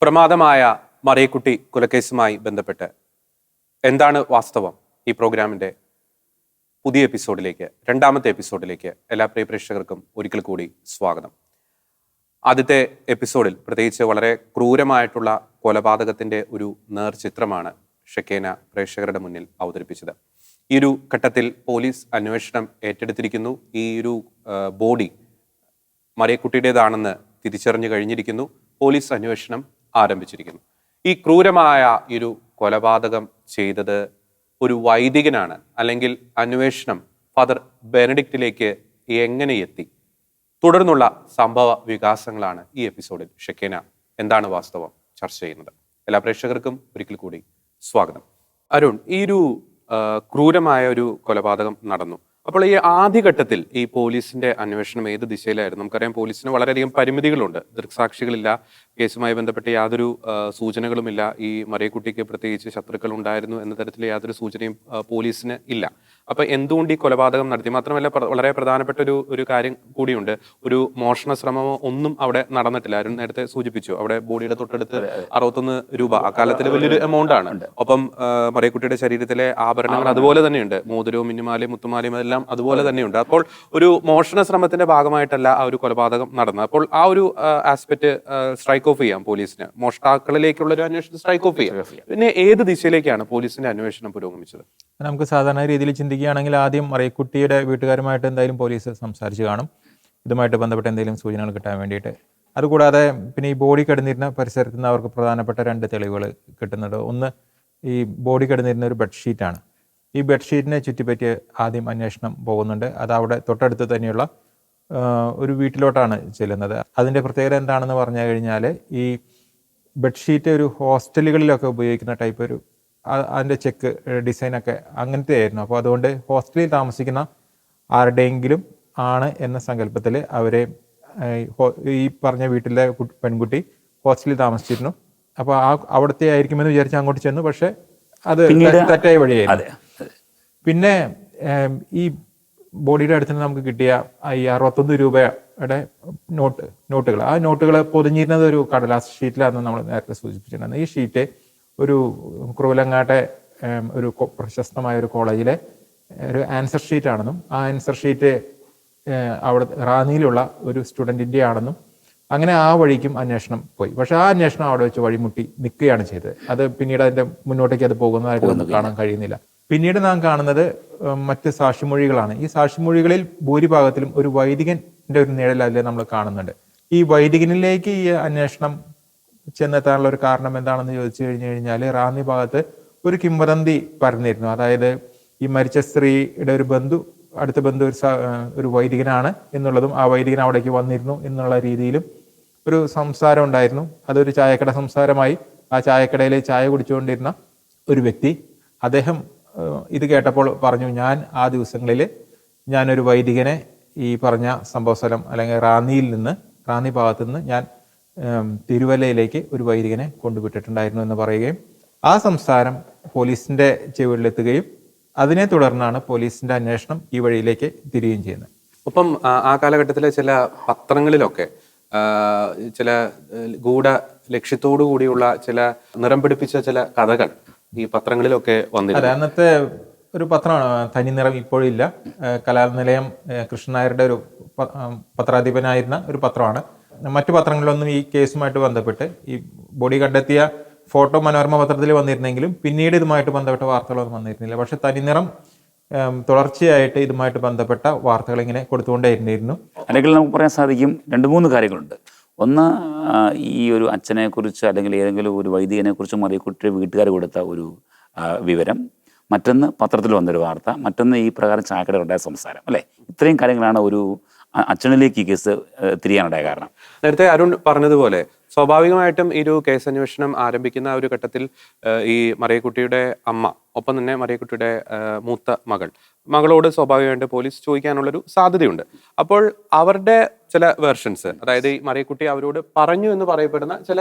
പ്രമാദമായ മറിയക്കുട്ടി കൊലക്കേസുമായി ബന്ധപ്പെട്ട് എന്താണ് വാസ്തവം? ഈ പ്രോഗ്രാമിന്റെ പുതിയ എപ്പിസോഡിലേക്ക്, രണ്ടാമത്തെ എപ്പിസോഡിലേക്ക് എല്ലാ പ്രിയ പ്രേക്ഷകർക്കും ഒരിക്കൽ കൂടി സ്വാഗതം. ആദ്യത്തെ എപ്പിസോഡിൽ പ്രത്യേകിച്ച് വളരെ ക്രൂരമായിട്ടുള്ള കൊലപാതകത്തിന്റെ ഒരു നേർചിത്രമാണ് ഷെക്കേന പ്രേക്ഷകരുടെ മുന്നിൽ അവതരിപ്പിച്ചത്. ഈ ഒരു ഘട്ടത്തിൽ പോലീസ് അന്വേഷണം ഏറ്റെടുത്തിരിക്കുന്നു. ഈ ഒരു ബോഡി മറിയക്കുട്ടിയുടേതാണെന്ന് തിരിച്ചറിഞ്ഞു കഴിഞ്ഞിരിക്കുന്നു. പോലീസ് അന്വേഷണം ആരംഭിച്ചിരിക്കുന്നു. ഈ ക്രൂരമായ ഒരു കൊലപാതകം ചെയ്തത് ഒരു വൈദികനാണ്, അല്ലെങ്കിൽ അന്വേഷണം ഫാദർ ബെനഡിക്റ്റിലേക്ക് എങ്ങനെ എത്തി? തുടർന്നുള്ള സംഭവ വികാസങ്ങളാണ് ഈ എപ്പിസോഡിൽ ഷെക്കേന എന്താണ് വാസ്തവം ചർച്ച ചെയ്യുന്നത്. എല്ലാ പ്രേക്ഷകർക്കും ഒരിക്കൽ കൂടി സ്വാഗതം. അരുൺ, ഈ ഒരു ക്രൂരമായ ഒരു കൊലപാതകം നടന്നു. അപ്പോൾ ഈ ആദ്യഘട്ടത്തിൽ ഈ പോലീസിന്റെ അന്വേഷണം ഏത് ദിശയിലായിരുന്നു? നമുക്കറിയാം, പോലീസിന് വളരെയധികം പരിമിതികളുണ്ട്. ദൃക്സാക്ഷികളില്ല, കേസുമായി ബന്ധപ്പെട്ട് യാതൊരു സൂചനകളുമില്ല. ഈ മറിയക്കുട്ടിക്ക് പ്രത്യേകിച്ച് ശത്രുക്കൾ ഉണ്ടായിരുന്നു എന്ന തരത്തിൽ യാതൊരു സൂചനയും പോലീസിന് ഇല്ല. അപ്പൊ എന്തുകൊണ്ട് ഈ കൊലപാതകം നടത്തി? മാത്രമല്ല, വളരെ പ്രധാനപ്പെട്ട ഒരു കാര്യം കൂടിയുണ്ട്. ഒരു മോഷണ ശ്രമമോ ഒന്നും അവിടെ നടന്നിട്ടില്ല. അരുൺ നേരത്തെ സൂചിപ്പിച്ചു, അവിടെ ബോഡിയുടെ തൊട്ടടുത്ത് 61 രൂപ, അക്കാലത്തിൽ വലിയൊരു എമൗണ്ട് ആണ്. ഒപ്പം മറിയക്കുട്ടിയുടെ ശരീരത്തിലെ ആഭരണങ്ങൾ അതുപോലെ തന്നെയുണ്ട്. മോതിരവും മിന്നുമാലയും മുത്തുമാലയും എല്ലാം അതുപോലെ തന്നെയുണ്ട്. അപ്പോൾ ഒരു മോഷണ ശ്രമത്തിന്റെ ഭാഗമായിട്ടല്ല ആ ഒരു കൊലപാതകം നടന്നത്. അപ്പോൾ ആ ഒരു ആസ്പെക്ട് സ്ട്രൈക്ക് ഓഫ് ചെയ്യാം പോലീസിന്. മോഷ്ടാക്കളിലേക്കുള്ള ഒരു അന്വേഷണം സ്ട്രൈക്ക് ഓഫ് ചെയ്യാം. പിന്നെ ഏത് ദിശയിലേക്കാണ് പോലീസിന്റെ അന്വേഷണം പുരോഗമിച്ചത്? നമുക്ക് സാധാരണ രീതിയിൽ ചിന്തിക്കുകയാണെങ്കിൽ ആദ്യം മറിയക്കുട്ടിയുടെ വീട്ടുകാരുമായിട്ട് എന്തായാലും പോലീസ് സംസാരിച്ച് കാണും, ഇതുമായിട്ട് ബന്ധപ്പെട്ട് എന്തെങ്കിലും സൂചനകൾ കിട്ടാൻ വേണ്ടിയിട്ട്. അതുകൂടാതെ പിന്നെ ഈ ബോഡി കിടന്നിരുന്ന പരിസരത്ത് നിന്ന് അവർക്ക് പ്രധാനപ്പെട്ട 2 തെളിവുകൾ കിട്ടുന്നുണ്ട്. ഒന്ന്, ഈ ബോഡി കിടന്നിരുന്ന ഒരു ബെഡ്ഷീറ്റാണ്. ഈ ബെഡ്ഷീറ്റിനെ ചുറ്റിപ്പറ്റി ആദ്യം അന്വേഷണം പോകുന്നുണ്ട്. അത് അവിടെ തൊട്ടടുത്ത് തന്നെയുള്ള ഒരു വീട്ടിലോട്ടാണ് ചെല്ലുന്നത്. അതിൻ്റെ പ്രത്യേകത എന്താണെന്ന് പറഞ്ഞു കഴിഞ്ഞാൽ, ഈ ബെഡ്ഷീറ്റ് ഒരു ഹോസ്റ്റലുകളിലൊക്കെ ഉപയോഗിക്കുന്ന ടൈപ്പ് അതിൻ്റെ ചെക്ക് ഡിസൈനൊക്കെ അങ്ങനത്തെ ആയിരുന്നു. അപ്പോൾ അതുകൊണ്ട് ഹോസ്റ്റലിൽ താമസിക്കുന്ന ആരുടെയെങ്കിലും ആണ് എന്ന സങ്കല്പത്തിൽ അവരെ ഈ പറഞ്ഞ വീട്ടിലെ പെൺകുട്ടി ഹോസ്റ്റലിൽ താമസിച്ചിരുന്നു. അപ്പോൾ അവിടുത്തെ ആയിരിക്കുമെന്ന് വിചാരിച്ച് അങ്ങോട്ട് ചെന്നു. പക്ഷേ അത് തെറ്റായ വഴിയായിരുന്നു. പിന്നെ ഈ ബോഡിയുടെ അടുത്ത് നിന്ന് നമുക്ക് കിട്ടിയ ഈ 61 രൂപയുടെ നോട്ടുകൾ, ആ നോട്ടുകൾ പൊതിഞ്ഞിരുന്നത് ഒരു കടലാസ് ഷീറ്റിലാണെന്ന് നമ്മൾ നേരത്തെ സൂചിപ്പിച്ചിട്ടുണ്ടായിരുന്നു. ഈ ഷീറ്റ് ഒരു കുറവിലങ്ങാട്ടെ ഒരു പ്രശസ്തമായ ഒരു കോളേജിലെ ഒരു ആൻസർ ഷീറ്റ് ആണെന്നും, ആ ആൻസർ ഷീറ്റ് അവിടെ റാന്നിയിലുള്ള ഒരു സ്റ്റുഡൻറ്റിൻ്റെ ആണെന്നും, അങ്ങനെ ആ വഴിക്കും അന്വേഷണം പോയി. പക്ഷെ ആ അന്വേഷണം അവിടെ വെച്ച് വഴിമുട്ടി നിൽക്കുകയാണ് ചെയ്തത്. അത് പിന്നീട് അതിൻ്റെ മുന്നോട്ടേക്ക് അത് പോകുന്നതായിട്ട് നമുക്ക് കാണാൻ കഴിയുന്നില്ല. പിന്നീട് നാം കാണുന്നത് മറ്റ് സാക്ഷിമൊഴികളാണ്. ഈ സാക്ഷിമൊഴികളിൽ ഭൂരിഭാഗത്തിലും ഒരു വൈദികന്റെ ഒരു നിഴലല്ലേ നമ്മൾ കാണുന്നുണ്ട്. ഈ വൈദികനിലേക്ക് ഈ അന്വേഷണം ചെന്നെത്താനുള്ള ഒരു കാരണം എന്താണെന്ന് ചോദിച്ചു കഴിഞ്ഞാൽ, റാന്നി ഭാഗത്ത് ഒരു കിംവദന്തി പരന്നിരുന്നു. അതായത് ഈ മരിച്ച സ്ത്രീയുടെ ഒരു അടുത്ത ബന്ധു ഒരു വൈദികനാണ് എന്നുള്ളതും, ആ വൈദികൻ അവിടേക്ക് വന്നിരുന്നു എന്നുള്ള രീതിയിലും ഒരു സംസാരം ഉണ്ടായിരുന്നു. അതൊരു ചായക്കട സംസാരമായി. ആ ചായക്കടയിൽ ചായ കുടിച്ചുകൊണ്ടിരുന്ന ഒരു വ്യക്തി, അദ്ദേഹം ഇത് കേട്ടപ്പോൾ പറഞ്ഞു, ഞാൻ ആ ദിവസങ്ങളിൽ ഞാനൊരു വൈദികനെ ഈ പറഞ്ഞ സംഭവസ്ഥലം അല്ലെങ്കിൽ റാന്നി ഭാഗത്തു നിന്ന് ഞാൻ തിരുവല്ലയിലേക്ക് ഒരു വൈദികനെ കൊണ്ടുവിട്ടിട്ടുണ്ടായിരുന്നു എന്ന് പറയുകയും ആ സംസാരം പോലീസിന്റെ ചെവിയിലെത്തുകയും അതിനെ തുടർന്നാണ് പോലീസിന്റെ അന്വേഷണം ഈ വഴിയിലേക്ക് തിരിയുകയും ചെയ്യുന്നത്. ഒപ്പം ആ കാലഘട്ടത്തിലെ ചില പത്രങ്ങളിലൊക്കെ ചില ഗൂഢ ലക്ഷ്യത്തോടു കൂടിയുള്ള ചില നിറം പിടിപ്പിച്ച ചില കഥകൾ ഈ പത്രങ്ങളിലൊക്കെ വന്നിരുന്നു. അതെ, അന്നത്തെ ഒരു പത്രമാണ് തനി നിറം, ഇപ്പോഴില്ല. കലാനിലയം കൃഷ്ണനായരുടെ ഒരു പത്രാധിപനായിരുന്ന ഒരു പത്രമാണ്. മറ്റു പത്രങ്ങളിലൊന്നും ഈ കേസുമായിട്ട് ബന്ധപ്പെട്ട് ഈ ബോഡി കണ്ടെത്തിയ ഫോട്ടോ മനോരമ പത്രത്തിൽ വന്നിരുന്നെങ്കിലും പിന്നീട് ഇതുമായിട്ട് ബന്ധപ്പെട്ട വാർത്തകളൊന്നും വന്നിരുന്നില്ല. പക്ഷെ തനിനിറം തുടർച്ചയായിട്ട് ഇതുമായിട്ട് ബന്ധപ്പെട്ട വാർത്തകൾ ഇങ്ങനെ കൊടുത്തുകൊണ്ടേയിരുന്നു. അല്ലെങ്കിൽ നമുക്ക് പറയാൻ സാധിക്കും 2-3 കാര്യങ്ങളുണ്ട്. ഒന്ന്, ഈ ഒരു അച്ഛനെ കുറിച്ച് അല്ലെങ്കിൽ ഏതെങ്കിലും ഒരു വൈദികനെ കുറിച്ച് മറിയക്കുട്ടിയുടെ വീട്ടുകാർ കൊടുത്ത ഒരു വിവരം, മറ്റൊന്ന് പത്രത്തിൽ വന്നൊരു വാർത്ത, മറ്റൊന്ന് ഈ പ്രകാരം ചായക്കടയിലുണ്ടായ സംസാരം, അല്ലേ? ഇത്രയും കാര്യങ്ങളാണ് ഒരു അച്ഛനിലേക്ക് ഈ കേസ് തിരിയാനുണ്ടായ കാരണം. നേരത്തെ അരുൺ പറഞ്ഞതുപോലെ സ്വാഭാവികമായിട്ടും ഈ ഒരു കേസ് അന്വേഷണം ആരംഭിക്കുന്ന ഒരു ഘട്ടത്തിൽ ഈ മറിയക്കുട്ടിയുടെ അമ്മ, ഒപ്പം തന്നെ മറിയക്കുട്ടിയുടെ മൂത്ത മകളോട് സ്വാഭാവികമായിട്ട് പോലീസ് ചോദിക്കാനുള്ളൊരു സാധ്യതയുണ്ട്. അപ്പോൾ അവരുടെ ചില വേർഷൻസ്, അതായത് ഈ മറിയക്കുട്ടി അവരോട് പറഞ്ഞു എന്ന് പറയപ്പെടുന്ന ചില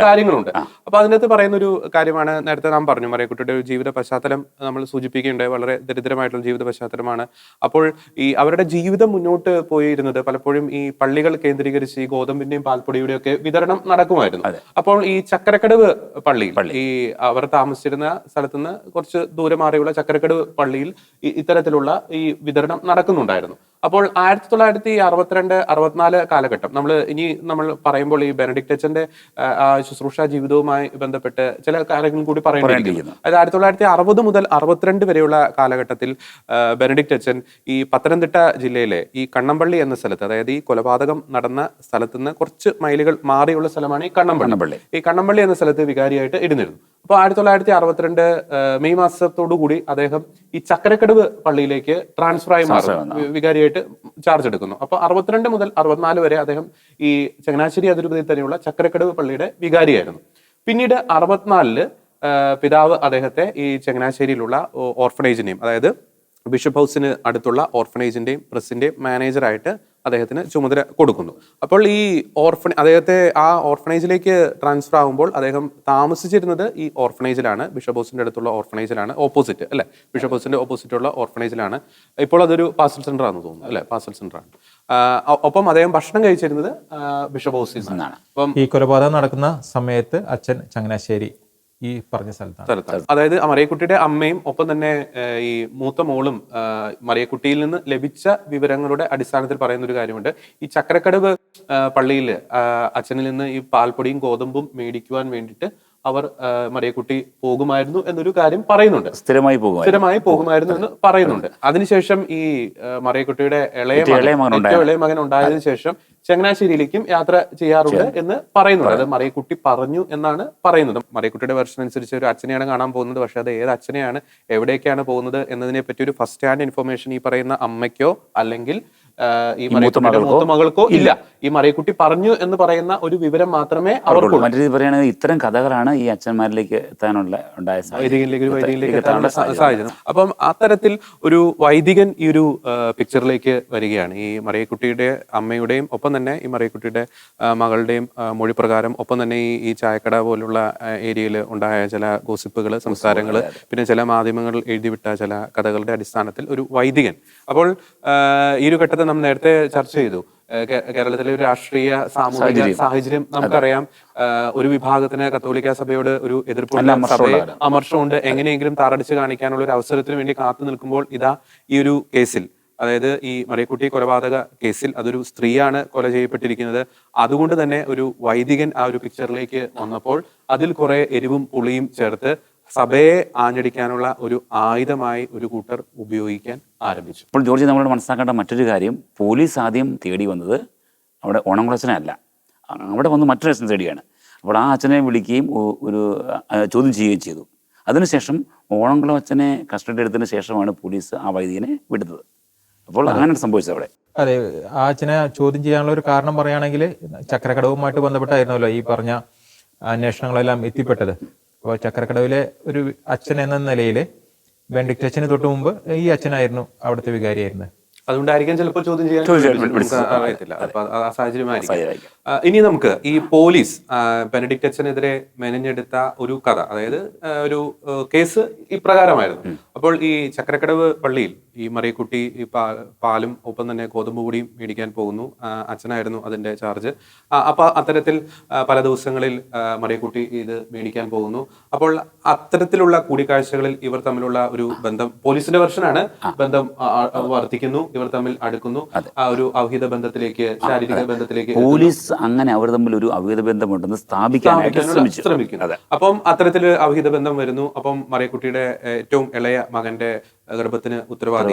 കാര്യങ്ങളുണ്ട്. അപ്പൊ അതിനകത്ത് പറയുന്ന ഒരു കാര്യമാണ്, നേരത്തെ നാം പറഞ്ഞു, മറിയക്കുട്ടിയുടെ ഒരു ജീവിത പശ്ചാത്തലം നമ്മൾ സൂചിപ്പിക്കേണ്ടത് വളരെ ദരിദ്രമായിട്ടുള്ള ജീവിത പശ്ചാത്തലമാണ്. അപ്പോൾ ഈ അവരുടെ ജീവിതം മുന്നോട്ട് പോയിരുന്നത് പലപ്പോഴും ഈ പള്ളികൾ കേന്ദ്രീകരിച്ച് ഈ ഗോതമ്പിന്റെയും പാൽപ്പൊടിയുടെയും ഒക്കെ വിതരണം നടക്കുമായിരുന്നു. അപ്പോൾ ഈ ചക്കരക്കടവ് പള്ളിയിൽ ഈ അവർ താമസിച്ചിരുന്ന സ്ഥലത്തുനിന്ന് കുറച്ച് ദൂരെ മാറിയുള്ള ചക്കരക്കടവ് പള്ളിയിൽ ഇത്തരത്തിലുള്ള ഈ വിതരണം നടക്കുന്നുണ്ടായിരുന്നു. അപ്പോൾ 1962-64 കാലഘട്ടം നമ്മൾ പറയുമ്പോൾ ഈ ബെനഡിക്ട് അച്ഛന്റെ ശുശ്രൂഷ ജീവിതവുമായി ബന്ധപ്പെട്ട് ചില കാര്യങ്ങൾ കൂടി പറയേണ്ടിയിരിക്കുന്നു. അതായത് 1960 മുതൽ 62 വരെയുള്ള കാലഘട്ടത്തിൽ ബെനഡിക്ട് അച്ഛൻ ഈ പത്തനംതിട്ട ജില്ലയിലെ ഈ കണ്ണമ്പള്ളി എന്ന സ്ഥലത്ത്, അതായത് ഈ കൊലപാതകം നടന്ന സ്ഥലത്ത് നിന്ന് കുറച്ച് മൈലുകൾ മാറിയുള്ള സ്ഥലമാണ് ഈ കണ്ണമ്പള്ളി. ഈ കണ്ണമ്പള്ളി എന്ന സ്ഥലത്ത് വികാരിയായിട്ട് ഇരുന്നിരുന്നു. അപ്പോൾ 1962 മെയ് മാസത്തോടുകൂടി അദ്ദേഹം ഈ ചക്കരക്കടവ് പള്ളിയിലേക്ക് ട്രാൻസ്ഫർ ആയി മാറും, വികാരിയായിട്ട് ചാർജ് എടുക്കുന്നു. അപ്പോൾ 62 മുതൽ 64 വരെ അദ്ദേഹം ഈ ചങ്ങനാശ്ശേരി അതിരൂപതയിൽ തന്നെയുള്ള ചക്കരക്കടവ് പള്ളിയുടെ വികാരിയായിരുന്നു. പിന്നീട് 64 പിതാവ് അദ്ദേഹത്തെ ഈ ചങ്ങനാശ്ശേരിയിലുള്ള ഓർഫനേജിന്റെയും, അതായത് ബിഷപ്പ് ഹൗസിന് അടുത്തുള്ള ഓർഫനേജിന്റെയും പ്രസിന്റെയും മാനേജറായിട്ട് അദ്ദേഹത്തിന് ചുമതല കൊടുക്കുന്നു. അപ്പോൾ ഈ അദ്ദേഹത്തെ ആ ഓർഫനേജിലേക്ക് ട്രാൻസ്ഫർ ആകുമ്പോൾ അദ്ദേഹം താമസിച്ചിരുന്നത് ഈ ഓർഫനേജിലാണ്, ബിഷപ്പ് ഹൗസിന്റെ അടുത്തുള്ള ഓർഫനേജിലാണ്, ഓപ്പോസിറ്റ് അല്ലെ, ബിഷപ്പ് ഹൗസിന്റെ ഓപ്പോസിറ്റുള്ള ഓർഫനേജിലാണ്. ഇപ്പോൾ അതൊരു പാസ്റ്റൽ സെന്റർ ആണെന്ന് തോന്നുന്നു അല്ലെ, പാസ്റ്റൽ സെന്റർ ആണ്. ഒപ്പം അദ്ദേഹം ഭക്ഷണം കഴിച്ചിരുന്നത് ബിഷപ്പ് ഹൗസിൽ നിന്നാണ്. അപ്പം ഈ കൊലപാതകം നടക്കുന്ന സമയത്ത് അച്ഛൻ ചങ്ങനാശ്ശേരി ഈ പറഞ്ഞ സ്ഥലത്താണ്. അതായത് മറിയക്കുട്ടിയുടെ അമ്മയും ഒപ്പം തന്നെ ഈ മൂത്ത മോളും മറിയക്കുട്ടിയിൽ നിന്ന് ലഭിച്ച വിവരങ്ങളുടെ അടിസ്ഥാനത്തിൽ പറയുന്ന ഒരു കാര്യമുണ്ട്. ഈ ചക്കരക്കടവ് പള്ളിയിൽ അച്ഛനിൽ നിന്ന് ഈ പാൽപ്പൊടിയും ഗോതമ്പും മേടിക്കുവാൻ വേണ്ടിയിട്ട് അവർ മറിയക്കുട്ടി പോകുമായിരുന്നു എന്നൊരു കാര്യം പറയുന്നുണ്ട്. സ്ഥിരമായി പോകുമായിരുന്നു എന്ന് പറയുന്നുണ്ട്. അതിനുശേഷം ഈ മറിയക്കുട്ടിയുടെ ഇളയ മകൻ ഉണ്ടായതിനു ശേഷം ചങ്ങനാശ്ശേരിയിലേക്കും യാത്ര ചെയ്യാറുണ്ട് എന്ന് പറയുന്നുണ്ട്. അത് മറിയക്കുട്ടി പറഞ്ഞു എന്നാണ് പറയുന്നത്. മറിയക്കുട്ടിയുടെ വെർഷൻ അനുസരിച്ച് ഒരു അച്ഛനെയാണ് കാണാൻ പോകുന്നത്. പക്ഷെ അത് ഏത് അച്ഛനെയാണ്, എവിടേക്കാണ് പോകുന്നത് എന്നതിനെ പറ്റി ഒരു ഫസ്റ്റ് ഹാൻഡ് ഇൻഫർമേഷൻ ഈ പറയുന്ന അമ്മയ്ക്കോ അല്ലെങ്കിൽ ഈ മൂത്ത മകൾക്കോ ഇല്ല. ഈ മറിയക്കുട്ടി പറഞ്ഞു എന്ന് പറയുന്ന ഒരു വിവരം മാത്രമേ അവർക്കുള്ളൂ. മറ്റു രീതി പറയുകയാണെങ്കിൽ ഇത്തരം കഥകളാണ് ഈ അച്ഛന്മാരിലേക്ക് എത്താനുള്ള വൈദികനിലേക്ക് എത്താനുള്ള സാഹചര്യം. അപ്പം അത്തരത്തിൽ ഒരു വൈദികൻ ഈ ഒരു പിക്ചറിലേക്ക് വരികയാണ്. ഈ മറിയക്കുട്ടിയുടെ അമ്മയുടെയും ഒപ്പം തന്നെ ഈ മറിയക്കുട്ടിയുടെ മകളുടെയും മൊഴി പ്രകാരം, ഒപ്പം തന്നെ ഈ ചായക്കട പോലുള്ള ഏരിയയിൽ ഉണ്ടായ ചില ഗോസിപ്പുകൾ, സംസാരങ്ങൾ, പിന്നെ ചില മാധ്യമങ്ങൾ എഴുതിവിട്ട ചില കഥകളുടെ അടിസ്ഥാനത്തിൽ ഒരു വൈദികൻ. അപ്പോൾ ഈ ഒരു ഘട്ടത്തിൽ നമ്മൾ നേരത്തെ ചർച്ച ചെയ്തു, കേരളത്തിലെ ഒരു രാഷ്ട്രീയ സാമൂഹിക സാഹചര്യം നമുക്കറിയാം. ഒരു വിഭാഗത്തിന് കത്തോലിക്ക സഭയോട് ഒരു എതിർപ്പുണ്ട്, സഭയെ അമർഷമുണ്ട്, എങ്ങനെയെങ്കിലും താറടിച്ച് കാണിക്കാനുള്ള ഒരു അവസരത്തിന് വേണ്ടി കാത്തു നിൽക്കുമ്പോൾ ഇതാ ഈ ഒരു കേസിൽ, അതായത് ഈ മറിയക്കുട്ടി കൊലപാതക കേസിൽ അതൊരു സ്ത്രീയാണ് കൊല ചെയ്യപ്പെട്ടിരിക്കുന്നത്. അതുകൊണ്ട് തന്നെ ഒരു വൈദികൻ ആ ഒരു പിക്ചറിലേക്ക് വന്നപ്പോൾ അതിൽ കുറെ എരിവും പുളിയും ചേർത്ത് സഭയെ ആഞ്ഞടിക്കാനുള്ള ഒരു ആയുധമായി ഒരു കൂട്ടർ ഉപയോഗിക്കാൻ ആരംഭിച്ചു. അപ്പോൾ ജോർജ്, നമ്മൾ മനസ്സിലാക്കേണ്ട മറ്റൊരു കാര്യം, പോലീസ് ആദ്യം തേടി വന്നത് അവിടെ ഓണംകുളച്ചനെ അല്ല, അവിടെ വന്ന് മറ്റൊരു അച്ഛനെ തേടിയാണ്. അപ്പോൾ ആ അച്ഛനെ വിളിക്കുകയും ഒരു ചോദ്യം ചെയ്യുകയും ചെയ്തു. അതിനുശേഷം ഓണംകുളം അച്ഛനെ കസ്റ്റഡി എടുത്തതിന് ശേഷമാണ് പോലീസ് ആ വൈദികനെ വിടുന്നത്. അപ്പോൾ അങ്ങനെ സംഭവിച്ചത് അവിടെ. അതെ, ആ അച്ഛനെ ചോദ്യം ചെയ്യാനുള്ള ഒരു കാരണം പറയുകയാണെങ്കിൽ ചക്രക്കടവുമായിട്ട് ബന്ധപ്പെട്ടായിരുന്നല്ലോ ഈ പറഞ്ഞ അന്വേഷണങ്ങളെല്ലാം എത്തിപ്പെട്ടത്. അപ്പോൾ ചക്രക്കടവിലെ ഒരു അച്ഛൻ എന്ന നിലയിൽ ബെനഡിക്ട് അച്ഛന് തൊട്ട് മുമ്പ് ഈ അച്ഛനായിരുന്നു അവിടുത്തെ വികാരിയായിരുന്നത്. അതുകൊണ്ടായിരിക്കും ചിലപ്പോൾ ചോദ്യം ചെയ്യാൻ അറിയത്തില്ല, ആ സാഹചര്യമായിരിക്കും. ഇനി നമുക്ക് ഈ പോലീസ് ബെനഡിക്ട് അച്ഛനെതിരെ മെനഞ്ഞെടുത്ത ഒരു കഥ, അതായത് ഒരു കേസ് ഇപ്രകാരമായിരുന്നു. അപ്പോൾ ഈ ചക്രക്കടവ് പള്ളിയിൽ ഈ മറിയക്കുട്ടി ഈ പാലും ഒപ്പം തന്നെ ഗോതമ്പ് പൊടിയും മേടിക്കാൻ പോകുന്നു. അച്ഛനായിരുന്നു അതിന്റെ ചാർജ്. അപ്പൊ അത്തരത്തിൽ പല ദിവസങ്ങളിൽ മറിയക്കുട്ടി ഇത് മേടിക്കാൻ പോകുന്നു. അപ്പോൾ അത്തരത്തിലുള്ള കൂടിക്കാഴ്ചകളിൽ ഇവർ തമ്മിലുള്ള ഒരു ബന്ധം, പോലീസിന്റെ വെർഷനാണ്, ബന്ധം വർദ്ധിക്കുന്നു, ഇവർ തമ്മിൽ അടുക്കുന്നു, ആ ഒരു അവിഹിത ബന്ധത്തിലേക്ക്, ശാരീരിക ബന്ധത്തിലേക്ക്. പോലീസ് അങ്ങനെ അവർ തമ്മിൽ ഒരു അവിഹിത ബന്ധമുണ്ടെന്ന് സ്ഥാപിക്കാനായിട്ട് ശ്രമിക്കുന്നു. അപ്പം അത്തരത്തില് അവിഹിത ബന്ധം വരുന്നു. അപ്പം മറിയക്കുട്ടിയുടെ ഏറ്റവും ഇളയ മകന്റെ ഗർഭത്തിന് ഉത്തരവാദി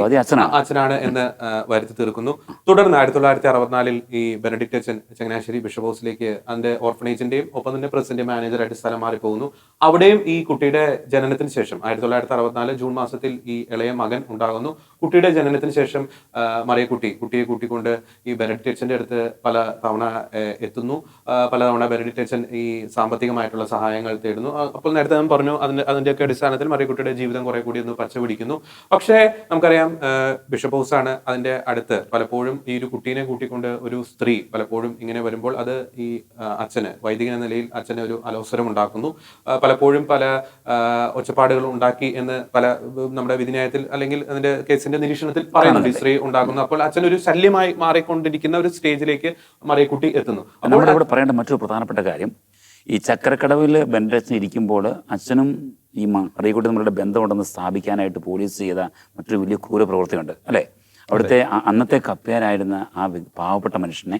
അച്ഛനാണ് എന്ന് വരുത്തി തീർക്കുന്നു. തുടർന്ന് 1964 ഈ ബെനഡിക്ട് അച്ഛൻ ചങ്ങനാശ്ശേരി ബിഷപ്പ് ഹൗസിലേക്ക് അതിന്റെ ഓർഫനേജിന്റെയും ഒപ്പം തന്നെ പ്രസിഡന്റ് മാനേജറായിട്ട് സ്ഥലം മാറിപ്പോകുന്നു. അവിടെയും ഈ കുട്ടിയുടെ ജനനത്തിന് ശേഷം 1964 ജൂൺ മാസത്തിൽ ഈ ഇളയ മകൻ ഉണ്ടാകുന്നു. കുട്ടിയുടെ ജനനത്തിന് ശേഷം കുട്ടിയെ കൂട്ടിക്കൊണ്ട് ഈ ബെനഡിക്ട് അച്ഛന്റെ അടുത്ത് പല തവണ എത്തുന്നു. പലതവണ ബെനഡിക്ട് അച്ഛൻ ഈ സാമ്പത്തികമായിട്ടുള്ള സഹായങ്ങൾ തേടുന്നു. അപ്പോൾ നേരത്തെ ഞാൻ പറഞ്ഞു, അതിന്റെയൊക്കെ അടിസ്ഥാനത്തിൽ മറിയക്കുട്ടിയുടെ ജീവിതം കുറെ കൂടി ഒന്ന് പച്ച പിടിക്കുന്നു. പക്ഷേ നമുക്കറിയാം ബിഷപ്പ് ഹൗസാണ് അതിന്റെ അടുത്ത്. പലപ്പോഴും ഈ ഒരു കുട്ടീനെ കൂട്ടിക്കൊണ്ട് ഒരു സ്ത്രീ പലപ്പോഴും ഇങ്ങനെ വരുമ്പോൾ അത് ഈ അച്ഛന്, വൈദികൻ എന്ന നിലയിൽ അച്ഛന് ഒരു അലോസരം ഉണ്ടാക്കുന്നു. പലപ്പോഴും പല ഒച്ചപ്പാടുകൾ ഉണ്ടാക്കി എന്ന് പല നമ്മുടെ വിധിന്യായത്തിൽ അല്ലെങ്കിൽ അതിന്റെ കേസിന്റെ നിരീക്ഷണത്തിൽ പറയുന്നുണ്ട് ഈ സ്ത്രീ ഉണ്ടാക്കുന്നു. അപ്പോൾ അച്ഛൻ ഒരു ശല്യമായി മാറിക്കൊണ്ടിരിക്കുന്ന ഒരു സ്റ്റേജിലേക്ക് മറിയക്കുട്ടി എത്തുന്നു. നമ്മുടെ ഇവിടെ പറയേണ്ട മറ്റൊരു പ്രധാനപ്പെട്ട കാര്യം, ഈ ചക്കരക്കടവിൽ ബെൻഡച്ചൻ ഇരിക്കുമ്പോൾ അച്ഛനും ഈ മറിയക്കുട്ടി തമ്മിലുള്ള ബന്ധമുണ്ടെന്ന് സ്ഥാപിക്കാനായിട്ട് പോലീസ് ചെയ്ത മറ്റൊരു വലിയ ക്രൂരപ്രവൃത്തിയുണ്ട് അല്ലേ? അവിടുത്തെ അന്നത്തെ കപ്പ്യാരായിരുന്ന ആ പാവപ്പെട്ട മനുഷ്യനെ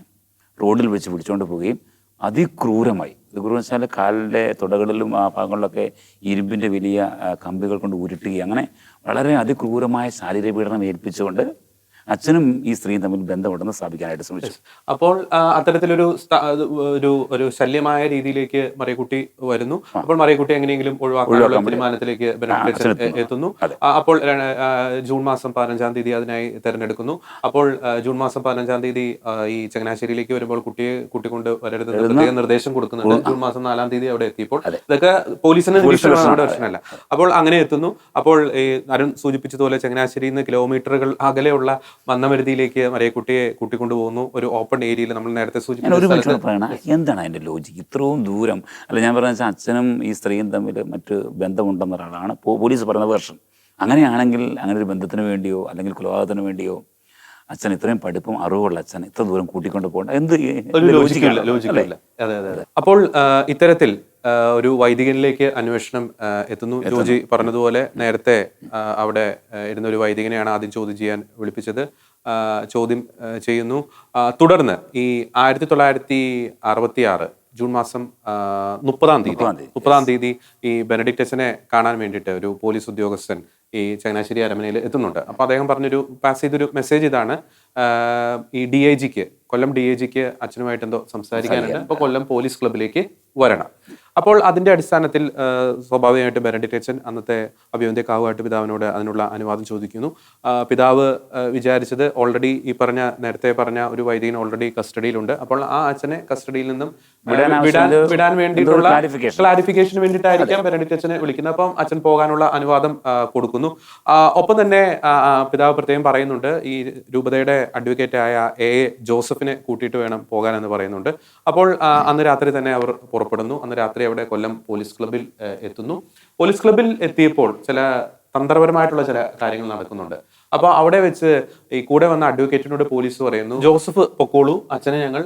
റോഡിൽ വെച്ച് പിടിച്ചുകൊണ്ട് പോവുകയും അതിക്രൂരമായി, വെച്ചാൽ കാലിൻ്റെ തുടകളിലും ആ ഭാഗങ്ങളിലൊക്കെ ഇരുമ്പിൻ്റെ വലിയ കമ്പികൾ കൊണ്ട് ഉരുട്ടുകയും അങ്ങനെ വളരെ അതിക്രൂരമായ ശാരീരിക പീഡനം ഏൽപ്പിച്ചുകൊണ്ട് അച്ഛനും ഈ സ്ത്രീയും തമ്മിൽ ബന്ധമുണ്ടെന്ന് സ്ഥാപിക്കാനായിട്ട് ശ്രമിച്ചു. അപ്പോൾ അത്തരത്തിലൊരു ഒരു ശല്യമായ രീതിയിലേക്ക് മറിയക്കുട്ടി വരുന്നു. അപ്പോൾ മറിയക്കുട്ടി എങ്ങനെയെങ്കിലും ഒഴിവാക്കാനുള്ള തീരുമാനത്തിലേക്ക് എത്തുന്നു. അപ്പോൾ ജൂൺ മാസം 15-ാം തീയതി അതിനായി തെരഞ്ഞെടുക്കുന്നു. അപ്പോൾ ജൂൺ മാസം 15-ാം തീയതി ഈ ചങ്ങനാശ്ശേരിയിലേക്ക് വരുമ്പോൾ കുട്ടിയെ കൂട്ടിക്കൊണ്ട് വരരുത് പ്രത്യേക നിർദ്ദേശം കൊടുക്കുന്നുണ്ട്. ജൂൺ മാസം 4-ാം തീയതി അവിടെ എത്തിയപ്പോൾ ഇതൊക്കെ പോലീസിന് പ്രശ്നമല്ല. അപ്പോൾ അങ്ങനെ എത്തുന്നു. അപ്പോൾ ഈ അരുൺ സൂചിപ്പിച്ചതുപോലെ ചങ്ങനാശ്ശേരിയിൽ നിന്ന് കിലോമീറ്ററുകൾ അകലെയുള്ള മന്നമരുതിയിലേക്ക് മറിയക്കുട്ടിയെ കൂട്ടിക്കൊണ്ടു പോകുന്നു. ഒരു ഓപ്പൺ ഏരിയയിൽ നമ്മൾ നേരത്തെ സൂചിപ്പിച്ചു. എന്താണ് അതിന്റെ ലോജിക്ക്? ഇത്രയും ദൂരം അല്ല, ഞാൻ പറഞ്ഞ അച്ഛനും ഈ സ്ത്രീയും തമ്മിൽ മറ്റു ബന്ധമുണ്ടെന്ന ഒരാളാണ് പോലീസ് പറയുന്ന വേർഷൻ. അങ്ങനെയാണെങ്കിൽ അങ്ങനെ ഒരു ബന്ധത്തിന് വേണ്ടിയോ അല്ലെങ്കിൽ കൊലപാതകത്തിന് വേണ്ടിയോ അച്ഛൻ ഇത്രയും പഠിപ്പും അറിവുള്ള അച്ഛൻ ഇത്ര ദൂരം കൂട്ടിക്കൊണ്ട് പോകേണ്ട എന്ത് ലോജിക്കില്ല. അപ്പോൾ ഇത്തരത്തിൽ ഒരു വൈദികനിലേക്ക് അന്വേഷണം എത്തുന്നു. ജോജി പറഞ്ഞതുപോലെ നേരത്തെ അവിടെ ഇരുന്ന ഒരു വൈദികനെയാണ് ആദ്യം ചോദ്യം ചെയ്യാൻ വിളിപ്പിച്ചത്. ചോദ്യം ചെയ്യുന്നു. തുടർന്ന് ഈ 1966 ജൂൺ മാസം 30-ാം തീയതി ഈ ബെനഡിക്ട് അച്ഛനെ കാണാൻ വേണ്ടിയിട്ട് ഒരു പോലീസ് ഉദ്യോഗസ്ഥൻ ഈ ചങ്ങനാശ്ശേരി അരമനയിൽ എത്തുന്നുണ്ട്. അപ്പോൾ അദ്ദേഹം പറഞ്ഞൊരു പാസ് ചെയ്തൊരു മെസ്സേജ് ഇതാണ്: ഈ DIGക്ക്, കൊല്ലം DIGക്ക് അച്ഛനുമായിട്ട് എന്തോ സംസാരിക്കാനുണ്ട്, അപ്പോൾ കൊല്ലം പോലീസ് ക്ലബിലേക്ക് വരണം. അപ്പോൾ അതിന്റെ അടിസ്ഥാനത്തിൽ സ്വാഭാവികമായിട്ട് ബെനഡിക്ട് അച്ഛൻ അന്നത്തെ അഭിവന്ദ്യ കാവുകാട്ട് പിതാവിനോട് അതിനുള്ള അനുവാദം ചോദിക്കുന്നു. പിതാവ് വിചാരിച്ചത് ഓൾറെഡി ഈ നേരത്തെ പറഞ്ഞ ഒരു വൈദികൻ ഓൾറെഡി കസ്റ്റഡിയിലുണ്ട്. അപ്പോൾ ആ അച്ഛനെ കസ്റ്റഡിയിൽ നിന്നും വിടാൻ വേണ്ടിയിട്ടുള്ള ക്ലാരിഫിക്കേഷന് വേണ്ടിയിട്ടായിരിക്കാം ബെനഡിക്ട് അച്ഛനെ വിളിക്കുന്നത്. അപ്പം അച്ഛൻ പോകാനുള്ള അനുവാദം കൊടുക്കുന്നു. ഒപ്പം തന്നെ പിതാവ് പ്രത്യേകം പറയുന്നുണ്ട്, ഈ രൂപതയുടെ അഡ്വക്കേറ്റ് ആയ A ജോസഫിനെ കൂട്ടിയിട്ട് വേണം പോകാനെന്ന് പറയുന്നുണ്ട്. അപ്പോൾ അന്ന് രാത്രി തന്നെ അവർ പുറപ്പെടുന്നു. അന്ന് രാത്രി അവിടെ കൊല്ലം പോലീസ് ക്ലബിൽ എത്തുന്നു. പോലീസ് ക്ലബിൽ എത്തിയപ്പോൾ ചില തന്ത്രപരമായിട്ടുള്ള ചില കാര്യങ്ങൾ നടക്കുന്നുണ്ട്. അപ്പൊ അവിടെ വെച്ച് ഈ കൂടെ വന്ന അഡ്വക്കേറ്റിനോട് പോലീസ് പറയുന്നു, ജോസഫ് പൊക്കോളൂ, അച്ഛനെ ഞങ്ങൾ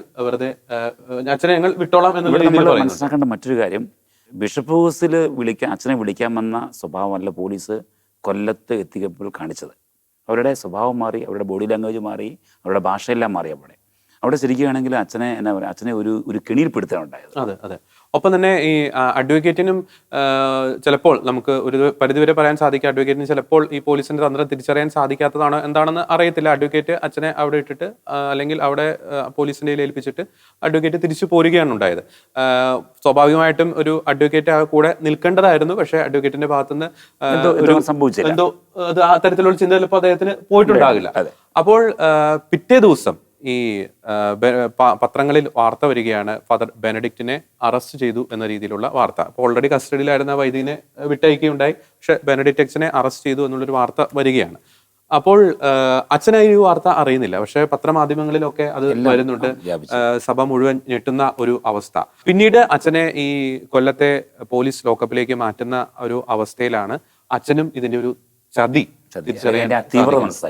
വിട്ടോളാം എന്നുള്ള. മനസ്സിലാക്കേണ്ട മറ്റൊരു കാര്യം, ബിഷപ്പ് ഹൗസിൽ അച്ഛനെ വിളിക്കാമെന്ന സ്വഭാവമല്ല പോലീസ് കൊല്ലത്ത് എത്തിയപ്പോൾ കാണിച്ചത്. അവരുടെ സ്വഭാവം മാറി, അവരുടെ ബോഡി ലാംഗ്വേജ് മാറി, അവരുടെ ഭാഷയെല്ലാം മാറി. അവിടെ ശരിക്കുകയാണെങ്കിൽ അച്ഛനെ ഒരു കെണിയിൽപ്പെടുത്താനുണ്ടായത്. അതെ. ഒപ്പം തന്നെ ഈ അഡ്വക്കേറ്റിനും ചിലപ്പോൾ നമുക്ക് ഒരു പരിധിവരെ പറയാൻ സാധിക്കും, അഡ്വക്കേറ്റിന് ചിലപ്പോൾ ഈ പോലീസിന്റെ തന്ത്രം തിരിച്ചറിയാൻ സാധിക്കാത്തതാണോ എന്താണെന്ന് അറിയത്തില്ല. അഡ്വക്കേറ്റ് അച്ഛനെ അവിടെ ഇട്ടിട്ട് അല്ലെങ്കിൽ അവിടെ പോലീസിന്റെ ഏൽപ്പിച്ചിട്ട് അഡ്വക്കേറ്റ് തിരിച്ചു പോരുകയാണ് ഉണ്ടായത്. സ്വാഭാവികമായിട്ടും ഒരു അഡ്വക്കേറ്റ് കൂടെ നിൽക്കേണ്ടതായിരുന്നു. പക്ഷേ അഡ്വക്കേറ്റിന്റെ ഭാഗത്തുനിന്ന് എന്തോ അത്തരത്തിലുള്ള ചിന്ത ചിലപ്പോൾ അദ്ദേഹത്തിന് പോയിട്ടുണ്ടാകില്ല. അപ്പോൾ പിറ്റേ ദിവസം ഈ പത്രങ്ങളിൽ വാർത്ത വരികയാണ്, ഫാദർ ബെനഡിക്റ്റിനെ അറസ്റ്റ് ചെയ്തു എന്ന രീതിയിലുള്ള വാർത്ത. അപ്പോൾ ഓൾറെഡി കസ്റ്റഡിയിലായിരുന്ന വൈദികനെ വിട്ടയക്കുകയുണ്ടായി, പക്ഷെ ബെനഡിക്റ്റ് അച്ഛനെ അറസ്റ്റ് ചെയ്തു എന്നുള്ളൊരു വാർത്ത വരികയാണ്. അപ്പോൾ അച്ഛനായി ഈ വാർത്ത അറിയുന്നില്ല, പക്ഷെ പത്രമാധ്യമങ്ങളിലൊക്കെ അത് വരുന്നുണ്ട്. സഭ മുഴുവൻ ഞെട്ടുന്ന ഒരു അവസ്ഥ. പിന്നീട് അച്ഛനെ ഈ കൊല്ലത്തെ പോലീസ് ലോക്കപ്പിലേക്ക് മാറ്റുന്ന ഒരു അവസ്ഥയിലാണ് അച്ഛനും ഇതിന്റെ ഒരു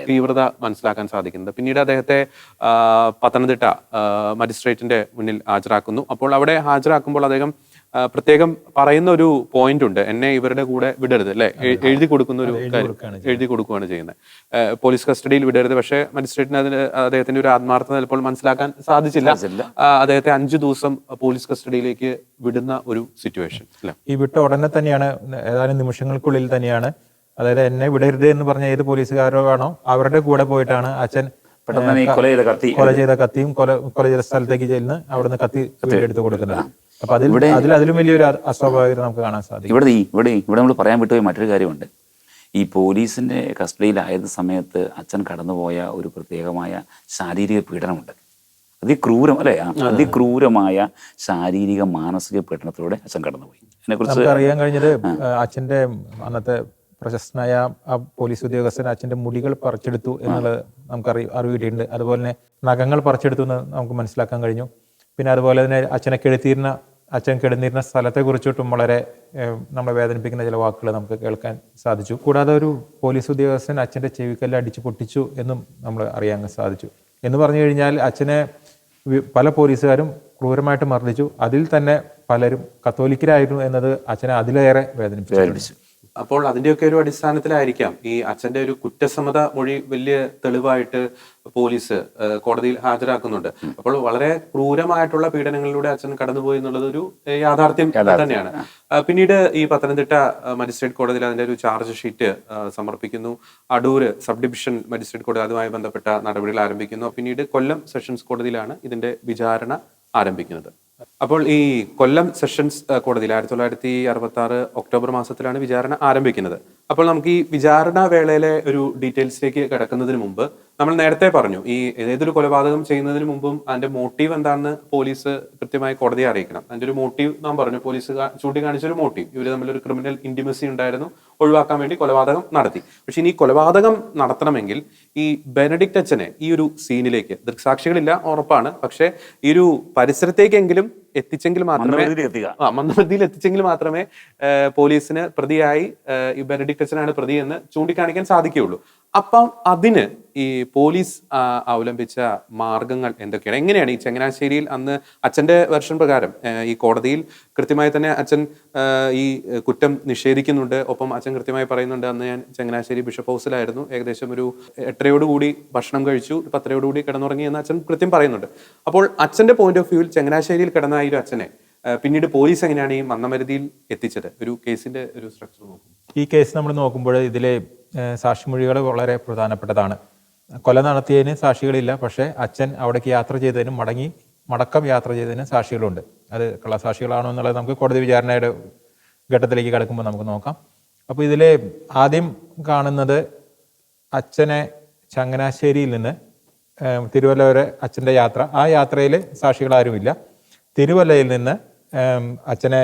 തീവ്രത മനസ്സിലാക്കാൻ സാധിക്കുന്നത്. പിന്നീട് അദ്ദേഹത്തെ പത്തനംതിട്ട മജിസ്ട്രേറ്റിന്റെ മുന്നിൽ ഹാജരാക്കുന്നു. അപ്പോൾ അവിടെ ഹാജരാക്കുമ്പോൾ അദ്ദേഹം പ്രത്യേകം പറയുന്ന ഒരു പോയിന്റ് ഉണ്ട്, എന്നെ ഇവരുടെ കൂടെ വിടരുത് അല്ലെ, എഴുതി കൊടുക്കുന്ന ഒരു കാര്യം എഴുതി കൊടുക്കുകയാണ് ചെയ്യുന്നത്. പോലീസ് കസ്റ്റഡിയിൽ വിടരുത്. പക്ഷേ മജിസ്ട്രേറ്റിന് അദ്ദേഹത്തിന്റെ ഒരു ആത്മാർത്ഥത ചിലപ്പോൾ മനസ്സിലാക്കാൻ സാധിച്ചില്ല. അദ്ദേഹത്തെ 5 ദിവസം പോലീസ് കസ്റ്റഡിയിലേക്ക് വിടുന്ന ഒരു സിറ്റുവേഷൻ. ഈ വിട്ട ഉടനെ തന്നെയാണ്, ഏതാനും നിമിഷങ്ങൾക്കുള്ളിൽ തന്നെയാണ്, അതായത് എന്നെ വിടരുത് എന്ന് പറഞ്ഞ ഏത് പോലീസുകാരാണോ അവരുടെ കൂടെ പോയിട്ടാണ് അച്ഛൻ കൊല ചെയ്ത കത്തിയും കൊല ചെയ്ത സ്ഥലത്തേക്ക് ചെല്ലുന്ന അവിടുന്ന് കത്തി എടുത്ത് കൊടുക്കുന്നത്. അപ്പൊ അതിലും വലിയൊരു അസ്വാഭാവികത നമുക്ക് കാണാൻ സാധിക്കും. ഇവിടെ നമ്മൾ പറയാൻ വിട്ടുപോയ മറ്റൊരു കാര്യമുണ്ട്. ഈ പോലീസിന്റെ കസ്റ്റഡിയിലായത് സമയത്ത് അച്ഛൻ കടന്നുപോയ ഒരു പ്രത്യേകമായ ശാരീരിക പീഡനമുണ്ട്. അതിക്രൂരമായ ശാരീരിക മാനസിക പീഡനത്തിലൂടെ അച്ഛൻ കടന്നുപോയി. അതിനെക്കുറിച്ച് അറിയാൻ കഴിഞ്ഞത് അച്ഛന്റെ അന്നത്തെ പ്രശസ്തനായ ആ പോലീസ് ഉദ്യോഗസ്ഥൻ അച്ഛൻ്റെ മുടികൾ പറിച്ചെടുത്തു എന്നുള്ളത് നമുക്ക് അറിവ് കിട്ടിയിട്ടുണ്ട്. അതുപോലെ തന്നെ നഖങ്ങൾ പറിച്ചെടുത്തു എന്ന് നമുക്ക് മനസ്സിലാക്കാൻ കഴിഞ്ഞു. പിന്നെ അതുപോലെ തന്നെ അച്ഛൻ കിടന്നിരുന്ന സ്ഥലത്തെക്കുറിച്ചിട്ടും വളരെ നമ്മളെ വേദനിപ്പിക്കുന്ന ചില വാക്കുകൾ നമുക്ക് കേൾക്കാൻ സാധിച്ചു. കൂടാതെ ഒരു പോലീസ് ഉദ്യോഗസ്ഥൻ അച്ഛൻ്റെ ചെവിക്കല്ല് അടിച്ചു പൊട്ടിച്ചു എന്നും നമ്മൾ അറിയാൻ സാധിച്ചു. എന്ന് പറഞ്ഞു കഴിഞ്ഞാൽ അച്ഛനെ പല പോലീസുകാരും ക്രൂരമായിട്ട് മർദ്ദിച്ചു. അതിൽ തന്നെ പലരും കത്തോലിക്കരായിരുന്നു എന്നത് അച്ഛനെ അതിലേറെ വേദനിപ്പിച്ചു. അപ്പോൾ അതിന്റെയൊക്കെ ഒരു അടിസ്ഥാനത്തിലായിരിക്കാം ഈ അച്ഛന്റെ ഒരു കുറ്റസമ്മത മൊഴി വലിയ തെളിവായിട്ട് പോലീസ് കോടതിയിൽ ഹാജരാക്കുന്നുണ്ട്. അപ്പോൾ വളരെ ക്രൂരമായിട്ടുള്ള പീഡനങ്ങളിലൂടെ അച്ഛൻ കടന്നുപോയി എന്നുള്ളത് ഒരു യാഥാർത്ഥ്യം തന്നെയാണ്. പിന്നീട് ഈ പത്തനംതിട്ട മജിസ്ട്രേറ്റ് കോടതിയിൽ അതിന്റെ ഒരു ചാർജ് ഷീറ്റ് സമർപ്പിക്കുന്നു. അടൂര് സബ് ഡിവിഷൻ മജിസ്ട്രേറ്റ് കോടതി അതുമായി ബന്ധപ്പെട്ട നടപടികൾ ആരംഭിക്കുന്നു. പിന്നീട് കൊല്ലം സെഷൻസ് കോടതിയിലാണ് ഇതിന്റെ വിചാരണ ആരംഭിക്കുന്നത്. അപ്പോൾ ഈ കൊല്ലം സെഷൻസ് കോടതിയിൽ 1966 ഒക്ടോബർ മാസത്തിലാണ് വിചാരണ ആരംഭിക്കുന്നത്. അപ്പോൾ നമുക്ക് ഈ വിചാരണ വേളയിലെ ഒരു ഡീറ്റെയിൽസിലേക്ക് കിടക്കുന്നതിന് മുമ്പ് നമ്മൾ നേരത്തെ പറഞ്ഞു ഈ ഏതൊരു കൊലപാതകം ചെയ്യുന്നതിന് മുമ്പും അതിന്റെ മോട്ടീവ് എന്താണെന്ന് പോലീസ് കൃത്യമായി കോടതിയെ അറിയിക്കണം. അതിന്റെ ഒരു മോട്ടീവ് നാം പറഞ്ഞു, പോലീസ് ചൂണ്ടിക്കാണിച്ചൊരു മോട്ടീവ്, ഇവർ തമ്മിലൊരു ക്രിമിനൽ ഇന്റിമസി ഉണ്ടായിരുന്നു, ഒഴിവാക്കാൻ വേണ്ടി കൊലപാതകം നടത്തി. പക്ഷെ ഇനി കൊലപാതകം നടത്തണമെങ്കിൽ ഈ ബെനഡിക്റ്റ് അച്ഛനെ ഈ ഒരു സീനിലേക്ക്, ദൃക്സാക്ഷികളില്ല ഉറപ്പാണ്, പക്ഷെ ഈ ഒരു പരിസരത്തേക്കെങ്കിലും എത്തിച്ചെങ്കിൽ മാത്രമേ മന്ദബുദ്ധിയിൽ എത്തിച്ചെങ്കിൽ മാത്രമേ പോലീസിന് പ്രതിയായി ഈ ബെനഡിക്റ്റ് അച്ഛനാണ് പ്രതി എന്ന് ചൂണ്ടിക്കാണിക്കാൻ സാധിക്കുകയുള്ളൂ. അപ്പം അതിന് ഈ പോലീസ് അവലംബിച്ച മാർഗങ്ങൾ എന്തൊക്കെയാണ്? എങ്ങനെയാണ് ഈ ചങ്ങനാശ്ശേരിയിൽ അന്ന് അച്ഛന്റെ വെർഷൻ പ്രകാരം ഈ കോടതിയിൽ കൃത്യമായി തന്നെ അച്ഛൻ ഈ കുറ്റം നിഷേധിക്കുന്നുണ്ട്. ഒപ്പം അച്ഛൻ കൃത്യമായി പറയുന്നുണ്ട്, അന്ന് ഞാൻ ചങ്ങനാശ്ശേരി ബിഷപ്പ് ഹൗസിലായിരുന്നു, ഏകദേശം ഒരു 8:30 ഭക്ഷണം കഴിച്ചു, 10:30 കിടന്നുറങ്ങി എന്ന് അച്ഛൻ കൃത്യം പറയുന്നുണ്ട്. അപ്പോൾ അച്ഛന്റെ പോയിന്റ് ഓഫ് വ്യൂവിൽ ചങ്ങനാശ്ശേരിയിൽ കിടന്ന ഈ ഒരു അച്ഛനെ പിന്നീട് പോലീസ് എങ്ങനെയാണ് ഈ മന്ദമരുതിയിൽ എത്തിച്ചത്? ഒരു കേസിന്റെ ഒരു സ്ട്രക്ചർ നോക്കും. ഈ കേസ് നമ്മൾ നോക്കുമ്പോൾ ഇതിലെ സാക്ഷിമൊഴികൾ വളരെ പ്രധാനപ്പെട്ടതാണ്. കൊല നടത്തിയതിന് സാക്ഷികളില്ല, പക്ഷേ അച്ഛൻ അവിടേക്ക് യാത്ര ചെയ്തതിനും മടക്കം യാത്ര ചെയ്തതിന് സാക്ഷികളുണ്ട്. അത് കള്ളസാക്ഷികളാണോ എന്നുള്ളത് നമുക്ക് കോടതി വിചാരണയുടെ ഘട്ടത്തിലേക്ക് കിടക്കുമ്പോൾ നമുക്ക് നോക്കാം. അപ്പോൾ ഇതിൽ ആദ്യം കാണുന്നത് അച്ഛനെ ചങ്ങനാശ്ശേരിയിൽ നിന്ന് തിരുവല്ല വരെ അച്ഛൻ്റെ യാത്ര. ആ യാത്രയിൽ സാക്ഷികളാരുമില്ല. തിരുവല്ലയിൽ നിന്ന് അച്ഛനെ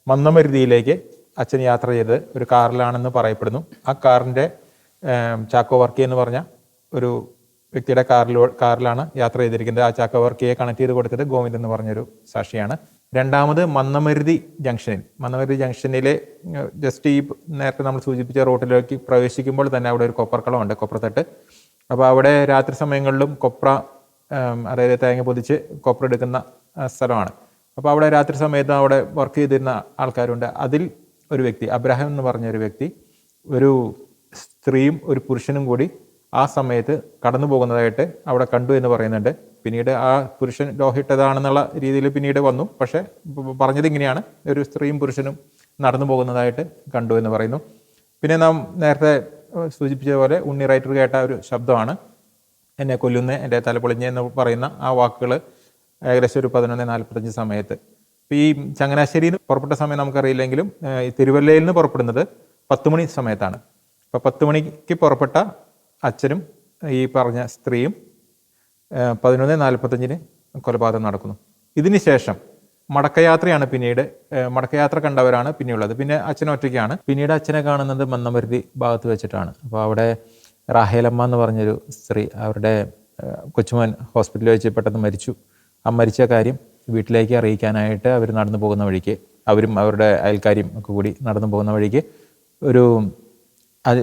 മന്ദമരുതിയിലേക്ക് അച്ഛൻ യാത്ര ചെയ്ത് ഒരു കാറിലാണെന്ന് പറയപ്പെടുന്നു. ആ കാറിൻ്റെ ചാക്കോ വർക്കി എന്ന് പറഞ്ഞ ഒരു വ്യക്തിയുടെ കാറിലാണ് യാത്ര ചെയ്തിരിക്കുന്നത്. ആ ചാക്കോ വർക്കിയെ കണക്ട് ചെയ്ത് കൊടുത്തത് ഗോവിന്ദ് എന്ന് പറഞ്ഞൊരു സാക്ഷിയാണ്. രണ്ടാമത് മന്ദമരുതി ജംഗ്ഷനിലെ ജസ്റ്റ് ഈ നേരത്തെ നമ്മൾ സൂചിപ്പിച്ച റോട്ടിലേക്ക് പ്രവേശിക്കുമ്പോൾ തന്നെ അവിടെ ഒരു കൊപ്രക്കളമുണ്ട്, കൊപ്രത്തട്ട്. അപ്പോൾ അവിടെ രാത്രി സമയങ്ങളിലും അതായത് തേങ്ങ പൊതിച്ച് കൊപ്ര എടുക്കുന്ന സ്ഥലമാണ്. അപ്പോൾ അവിടെ രാത്രി സമയത്ത് അവിടെ വർക്ക് ചെയ്തിരുന്ന ആൾക്കാരുണ്ട്. അതിൽ ഒരു വ്യക്തി, അബ്രാഹിം എന്ന് പറഞ്ഞൊരു വ്യക്തി, ഒരു സ്ത്രീയും ഒരു പുരുഷനും കൂടി ആ സമയത്ത് കടന്നു പോകുന്നതായിട്ട് അവിടെ കണ്ടു എന്ന് പറയുന്നുണ്ട്. പിന്നീട് ആ പുരുഷൻ ലോഹിട്ടതാണെന്നുള്ള രീതിയിൽ പിന്നീട് വന്നു. പക്ഷെ പറഞ്ഞത് ഇങ്ങനെയാണ്, ഒരു സ്ത്രീയും പുരുഷനും നടന്നു പോകുന്നതായിട്ട് കണ്ടു എന്ന് പറയുന്നു. പിന്നെ നാം നേരത്തെ സൂചിപ്പിച്ച പോലെ ഉണ്ണി റൈറ്റർ കേട്ട ഒരു ശബ്ദമാണ്, എന്നെ കൊല്ലുന്ന, എൻ്റെ തല പൊളിഞ്ഞ എന്ന് പറയുന്ന ആ വാക്കുകൾ ഏകദേശം ഒരു 11:45 സമയത്ത്. ഈ ചങ്ങനാശ്ശേരിയിൽ നിന്ന് പുറപ്പെട്ട സമയം നമുക്കറിയില്ലെങ്കിലും ഈ തിരുവല്ലയിൽ നിന്ന് പുറപ്പെടുന്നത് 10 മണി സമയത്താണ്. അപ്പോൾ 10 മണിക്ക് പുറപ്പെട്ട അച്ഛനും ഈ പറഞ്ഞ സ്ത്രീയും 11:45 കൊലപാതകം നടക്കുന്നു. ഇതിന് ശേഷം മടക്കയാത്രയാണ് പിന്നീട്. മടക്കയാത്ര കണ്ടവരാണ് പിന്നെയുള്ളത്. പിന്നെ അച്ഛൻ ഒറ്റയ്ക്കാണ്. പിന്നീട് അച്ഛനെ കാണുന്നത് മന്ദമരുതി ഭാഗത്ത് വെച്ചിട്ടാണ്. അപ്പോൾ അവിടെ റാഹേലമ്മ എന്ന് പറഞ്ഞൊരു സ്ത്രീ, അവരുടെ കൊച്ചുമോൻ ഹോസ്പിറ്റലിൽ വെച്ച് പെട്ടെന്ന് മരിച്ചു. ആ മരിച്ച കാര്യം വീട്ടിലേക്ക് അറിയിക്കാനായിട്ട് അവർ നടന്നു പോകുന്ന വഴിക്ക്, അവരും അവരുടെ അയൽക്കാരും ഒക്കെ കൂടി നടന്നു പോകുന്ന വഴിക്ക്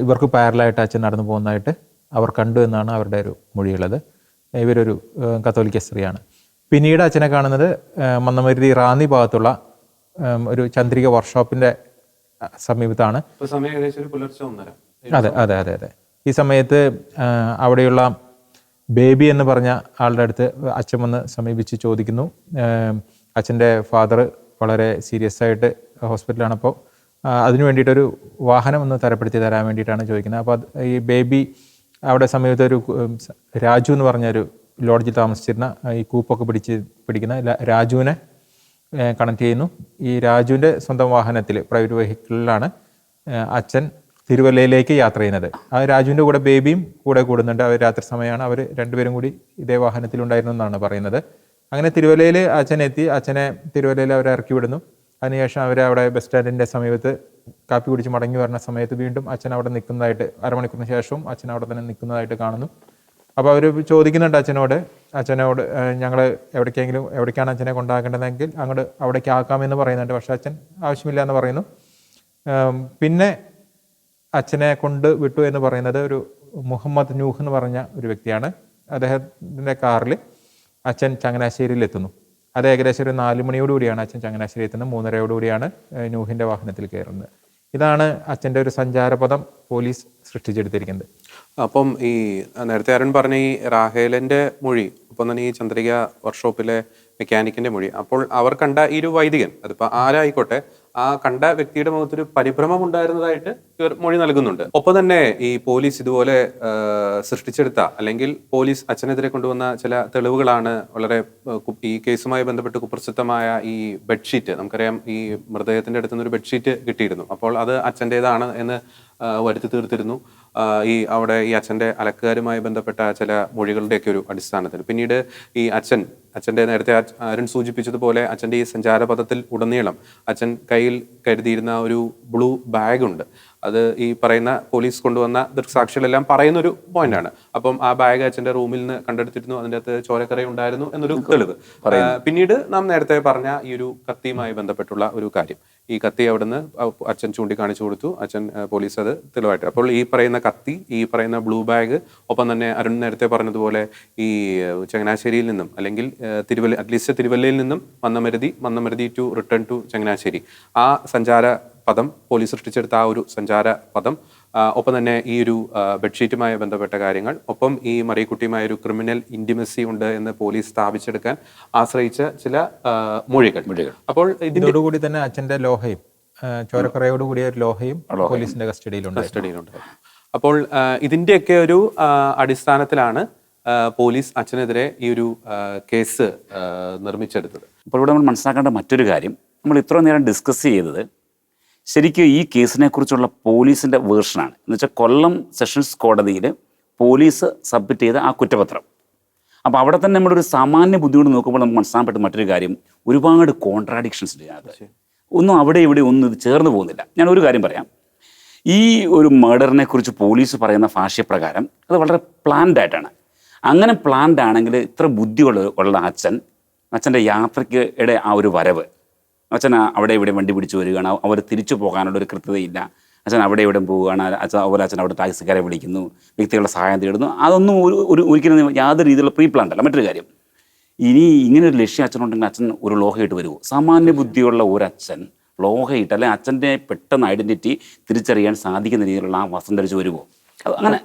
ഇവർക്ക് പാരലായിട്ട് അച്ഛൻ നടന്നു പോകുന്നതായിട്ട് അവർ കണ്ടു എന്നാണ് അവരുടെ ഒരു മൊഴിയുള്ളത്. ഇവരൊരു കത്തോലിക്ക സ്ത്രീയാണ്. പിന്നീട് അച്ഛനെ കാണുന്നത് മന്ദമരുതി റാന്നി ഭാഗത്തുള്ള ഒരു ചന്ദ്രിക വർക്ക്ഷോപ്പിൻ്റെ സമീപത്താണ്. അതെ. ഈ സമയത്ത് അവിടെയുള്ള ബേബി എന്ന് പറഞ്ഞ ആളുടെ അടുത്ത് അച്ഛൻ വന്ന് സമീപിച്ച് ചോദിക്കുന്നു. അച്ഛൻ്റെ ഫാദർ വളരെ സീരിയസ് ആയിട്ട് ഹോസ്പിറ്റലാണ്, അപ്പോൾ അതിനു വേണ്ടിയിട്ടൊരു വാഹനം ഒന്ന് തരപ്പെടുത്തി തരാൻ വേണ്ടിയിട്ടാണ് ചോദിക്കുന്നത്. അപ്പോൾ ഈ ബേബി അവിടെ സമീപത്ത് ഒരു രാജു എന്ന് പറഞ്ഞൊരു ലോഡ്ജിൽ താമസിച്ചിരുന്ന ഈ കൂപ്പൊക്കെ പിടിക്കുന്ന രാജുവിനെ കണക്ട് ചെയ്യുന്നു. ഈ രാജുവിൻ്റെ സ്വന്തം വാഹനത്തിൽ, പ്രൈവറ്റ് വെഹിക്കിളിലാണ് അച്ഛൻ തിരുവല്ലയിലേക്ക് യാത്ര ചെയ്യുന്നത്. ആ രാജുവിൻ്റെ കൂടെ ബേബിയും കൂടെ കൂടുന്നുണ്ട്. അവർ രാത്രി സമയമാണ്, അവർ രണ്ടുപേരും കൂടി ഇതേ വാഹനത്തിലുണ്ടായിരുന്നു എന്നാണ് പറയുന്നത്. അങ്ങനെ തിരുവല്ലയിൽ അച്ഛൻ എത്തി. അച്ഛനെ തിരുവല്ലയിൽ അവരെ ഇറക്കി വിടുന്നു. അതിനുശേഷം അവർ അവിടെ ബസ് സ്റ്റാൻഡിൻ്റെ സമീപത്ത് കാപ്പി കുടിച്ച് മടങ്ങി വരുന്ന സമയത്ത് വീണ്ടും അച്ഛൻ അവിടെ നിൽക്കുന്നതായിട്ട്, അരമണിക്കൂറിന് ശേഷവും അച്ഛൻ അവിടെ തന്നെ നിൽക്കുന്നതായിട്ട് കാണുന്നു. അപ്പോൾ അവർ ചോദിക്കുന്നുണ്ട് അച്ഛനോട് ഞങ്ങൾ എവിടേക്കാണ് അച്ഛനെ കൊണ്ടാക്കേണ്ടതെങ്കിൽ അവിടേക്ക് ആക്കാമെന്ന് പറയുന്നുണ്ട്. പക്ഷേ അച്ഛൻ ആവശ്യമില്ല എന്ന് പറയുന്നു. പിന്നെ അച്ഛനെ കൊണ്ട് വിട്ടു എന്ന് പറയുന്നത് ഒരു മുഹമ്മദ് നൂഹ് എന്ന് പറഞ്ഞ ഒരു വ്യക്തിയാണ്. അദ്ദേഹത്തിൻ്റെ കാറിൽ അച്ഛൻ ചങ്ങനാശ്ശേരിയിൽ എത്തുന്നു. അത് ഏകദേശം ഒരു 4 മണിയോടുകൂടിയാണ് അച്ഛൻ ചങ്ങനാശ്ശേരി എത്തുന്നത്. 3:30 നൂഹിൻ്റെ വാഹനത്തിൽ കയറുന്നത്. ഇതാണ് അച്ഛൻ്റെ ഒരു സഞ്ചാരപഥം പോലീസ് സൃഷ്ടിച്ചെടുത്തിരിക്കുന്നത്. അപ്പം ഈ നേരത്തെ അരുൺ പറഞ്ഞ ഈ റാഹേലിന്റെ മൊഴി, ഒപ്പം തന്നെ ഈ ചന്ദ്രിക വർക്ക്ഷോപ്പിലെ മെക്കാനിക്കിന്റെ മൊഴി, അപ്പോൾ അവർ കണ്ട ഈ ഒരു വൈദികൻ, അതിപ്പോൾ ആരായിക്കോട്ടെ, ആ കണ്ട വ്യക്തിയുടെ മുഖത്തൊരു പരിഭ്രമം ഉണ്ടായിരുന്നതായിട്ട് ഇവർ മൊഴി നൽകുന്നുണ്ട്. ഒപ്പം തന്നെ ഈ പോലീസ് ഇതുപോലെ സൃഷ്ടിച്ചെടുത്ത, അല്ലെങ്കിൽ പോലീസ് അച്ഛനെതിരെ കൊണ്ടുവന്ന ചില തെളിവുകളാണ് വളരെ ഈ കേസുമായി ബന്ധപ്പെട്ട് കുപ്രസിദ്ധമായ ഈ ബെഡ്ഷീറ്റ്. നമുക്കറിയാം, ഈ മൃതദേഹത്തിന്റെ അടുത്തുനിന്ന് ഒരു ബെഡ്ഷീറ്റ് കിട്ടിയിരുന്നു. അപ്പോൾ അത് അച്ഛൻ്റെതാണ് എന്ന് വരുത്തി തീർത്തിരുന്നു. അവിടെ ഈ അച്ഛൻ്റെ അലക്കുകാരുമായി ബന്ധപ്പെട്ട ചില മൊഴികളുടെയൊക്കെ ഒരു അടിസ്ഥാനത്തിൽ പിന്നീട് ഈ അച്ഛൻ്റെ നേരത്തെ അരുൺ സൂചിപ്പിച്ചതുപോലെ അച്ഛൻ്റെ ഈ സഞ്ചാരപഥത്തിൽ ഉടനീളം അച്ഛൻ കയ്യിൽ കരുതിയിരുന്ന ഒരു ബ്ലൂ ബാഗ് ഉണ്ട്. അത് ഈ പറയുന്ന പോലീസ് കൊണ്ടുവന്ന ദൃക്സാക്ഷികളെല്ലാം പറയുന്ന ഒരു പോയിന്റാണ്. അപ്പം ആ ബാഗ് അച്ഛൻ്റെ റൂമിൽ നിന്ന് കണ്ടെടുത്തിരുന്നു, അതിൻ്റെ അകത്ത് ചോരക്കറ ഉണ്ടായിരുന്നു എന്നൊരു തെളിവ്. പിന്നീട് നാം നേരത്തെ പറഞ്ഞ ഈ ഒരു കത്തിയുമായി ബന്ധപ്പെട്ടുള്ള ഒരു കാര്യം, ഈ കത്തി അവിടുന്ന് അച്ഛൻ ചൂണ്ടിക്കാണിച്ചു കൊടുത്തു, അച്ഛൻ പോലീസ് അത് തെളിവായിട്ട്. അപ്പോൾ ഈ പറയുന്ന കത്തി, ഈ പറയുന്ന ബ്ലൂ ബാഗ്, ഒപ്പം തന്നെ അരുൺ നേരത്തെ പറഞ്ഞതുപോലെ ഈ ചങ്ങനാശ്ശേരിയിൽ നിന്നും, അല്ലെങ്കിൽ അറ്റ്ലീസ്റ്റ് തിരുവല്ലയിൽ നിന്നും Mannamaruthi to return to Changanassery, ആ സഞ്ചാര പദം പോലീസ് സൃഷ്ടിച്ചെടുത്ത ആ ഒരു സഞ്ചാര പദം, ഒപ്പം തന്നെ ഈ ഒരു ബെഡ്ഷീറ്റുമായി ബന്ധപ്പെട്ട കാര്യങ്ങൾ, ഒപ്പം ഈ മറിയക്കുട്ടിയുമായ ഒരു ക്രിമിനൽ ഇന്റിമസി ഉണ്ട് എന്ന് പോലീസ് സ്ഥാപിച്ചെടുക്കാൻ ആശ്രയിച്ച ചില മൊഴികൾ. അപ്പോൾ ഇതോടുകൂടി തന്നെ അച്ഛൻ്റെ ലോഹയും, ചോരക്കറയോടുകൂടിയ ഒരു ലോഹയും പോലീസിന്റെ കസ്റ്റഡിയിലുണ്ട്. അപ്പോൾ ഇതിന്റെയൊക്കെ ഒരു അടിസ്ഥാനത്തിലാണ് പോലീസ് അച്ഛനെതിരെ ഈ ഒരു കേസ് നിർമ്മിച്ചെടുത്തത്. അപ്പോൾ ഇവിടെ നമ്മൾ മനസ്സിലാക്കേണ്ട മറ്റൊരു കാര്യം, നമ്മൾ ഇത്ര നേരം ഡിസ്കസ് ചെയ്തത് ശരിക്കും ഈ കേസിനെ കുറിച്ചുള്ള പോലീസിൻ്റെ വേർഷനാണ്. എന്ന് വെച്ചാൽ കൊല്ലം സെഷൻസ് കോടതിയിൽ പോലീസ് സബ്മിറ്റ് ചെയ്ത ആ കുറ്റപത്രം. അപ്പോൾ അവിടെ തന്നെ നമ്മളൊരു സാമാന്യ ബുദ്ധിമുട്ട് നോക്കുമ്പോൾ നമുക്ക് മനസ്സിലാൻ പറ്റുന്ന മറ്റൊരു കാര്യം, ഒരുപാട് കോൺട്രാഡിക്ഷൻസ് ഉണ്ട് ഇതിനകത്ത്. ഒന്നും അവിടെ ഇവിടെ ഒന്നും ഇത് ചേർന്ന് പോകുന്നില്ല. ഞാൻ ഒരു കാര്യം പറയാം, ഈ ഒരു മർഡറിനെ കുറിച്ച് പോലീസ് പറയുന്ന ഭാഷ്യപ്രകാരം അത് വളരെ പ്ലാൻഡ് ആയിട്ടാണ്. അങ്ങനെ പ്ലാൻഡ് ആണെങ്കിൽ ഇത്ര ബുദ്ധിയുള്ള അച്ഛൻ്റെ യാത്രയ്ക്ക് ഇടെ ആ ഒരു വരവ്, അച്ഛൻ അവിടെ ഇവിടെ വണ്ടി പിടിച്ച് വരികയാണ്, അവർ തിരിച്ചു പോകാനുള്ള ഒരു കൃത്യതയില്ല, അച്ഛൻ അവിടെ ഇവിടെ പോവുകയാണ്, അച്ഛൻ അവിടെ ടാക്സിക്കാരെ വിളിക്കുന്നു, വ്യക്തികളുടെ സഹായം തേടുന്നു, അതൊന്നും ഒരിക്കലും യാതൊരു രീതിയിലുള്ള പ്രീ പ്ലാൻ അല്ല. മറ്റൊരു കാര്യം, ഇനി ഇങ്ങനെ ഒരു ലക്ഷ്യം അച്ഛനുണ്ടെങ്കിൽ അച്ഛൻ ഒരു ലോഹയിട്ട് വരുമോ? സാമാന്യ ബുദ്ധിയുള്ള ഒരച്ഛൻ ലോഹയിട്ട്, അല്ലെങ്കിൽ അച്ഛൻ്റെ പെട്ടെന്ന് ഐഡന്റിറ്റി തിരിച്ചറിയാൻ സാധിക്കുന്ന രീതിയിലുള്ള ആ വസ്ത്രം ധരിച്ച് വരുമോ?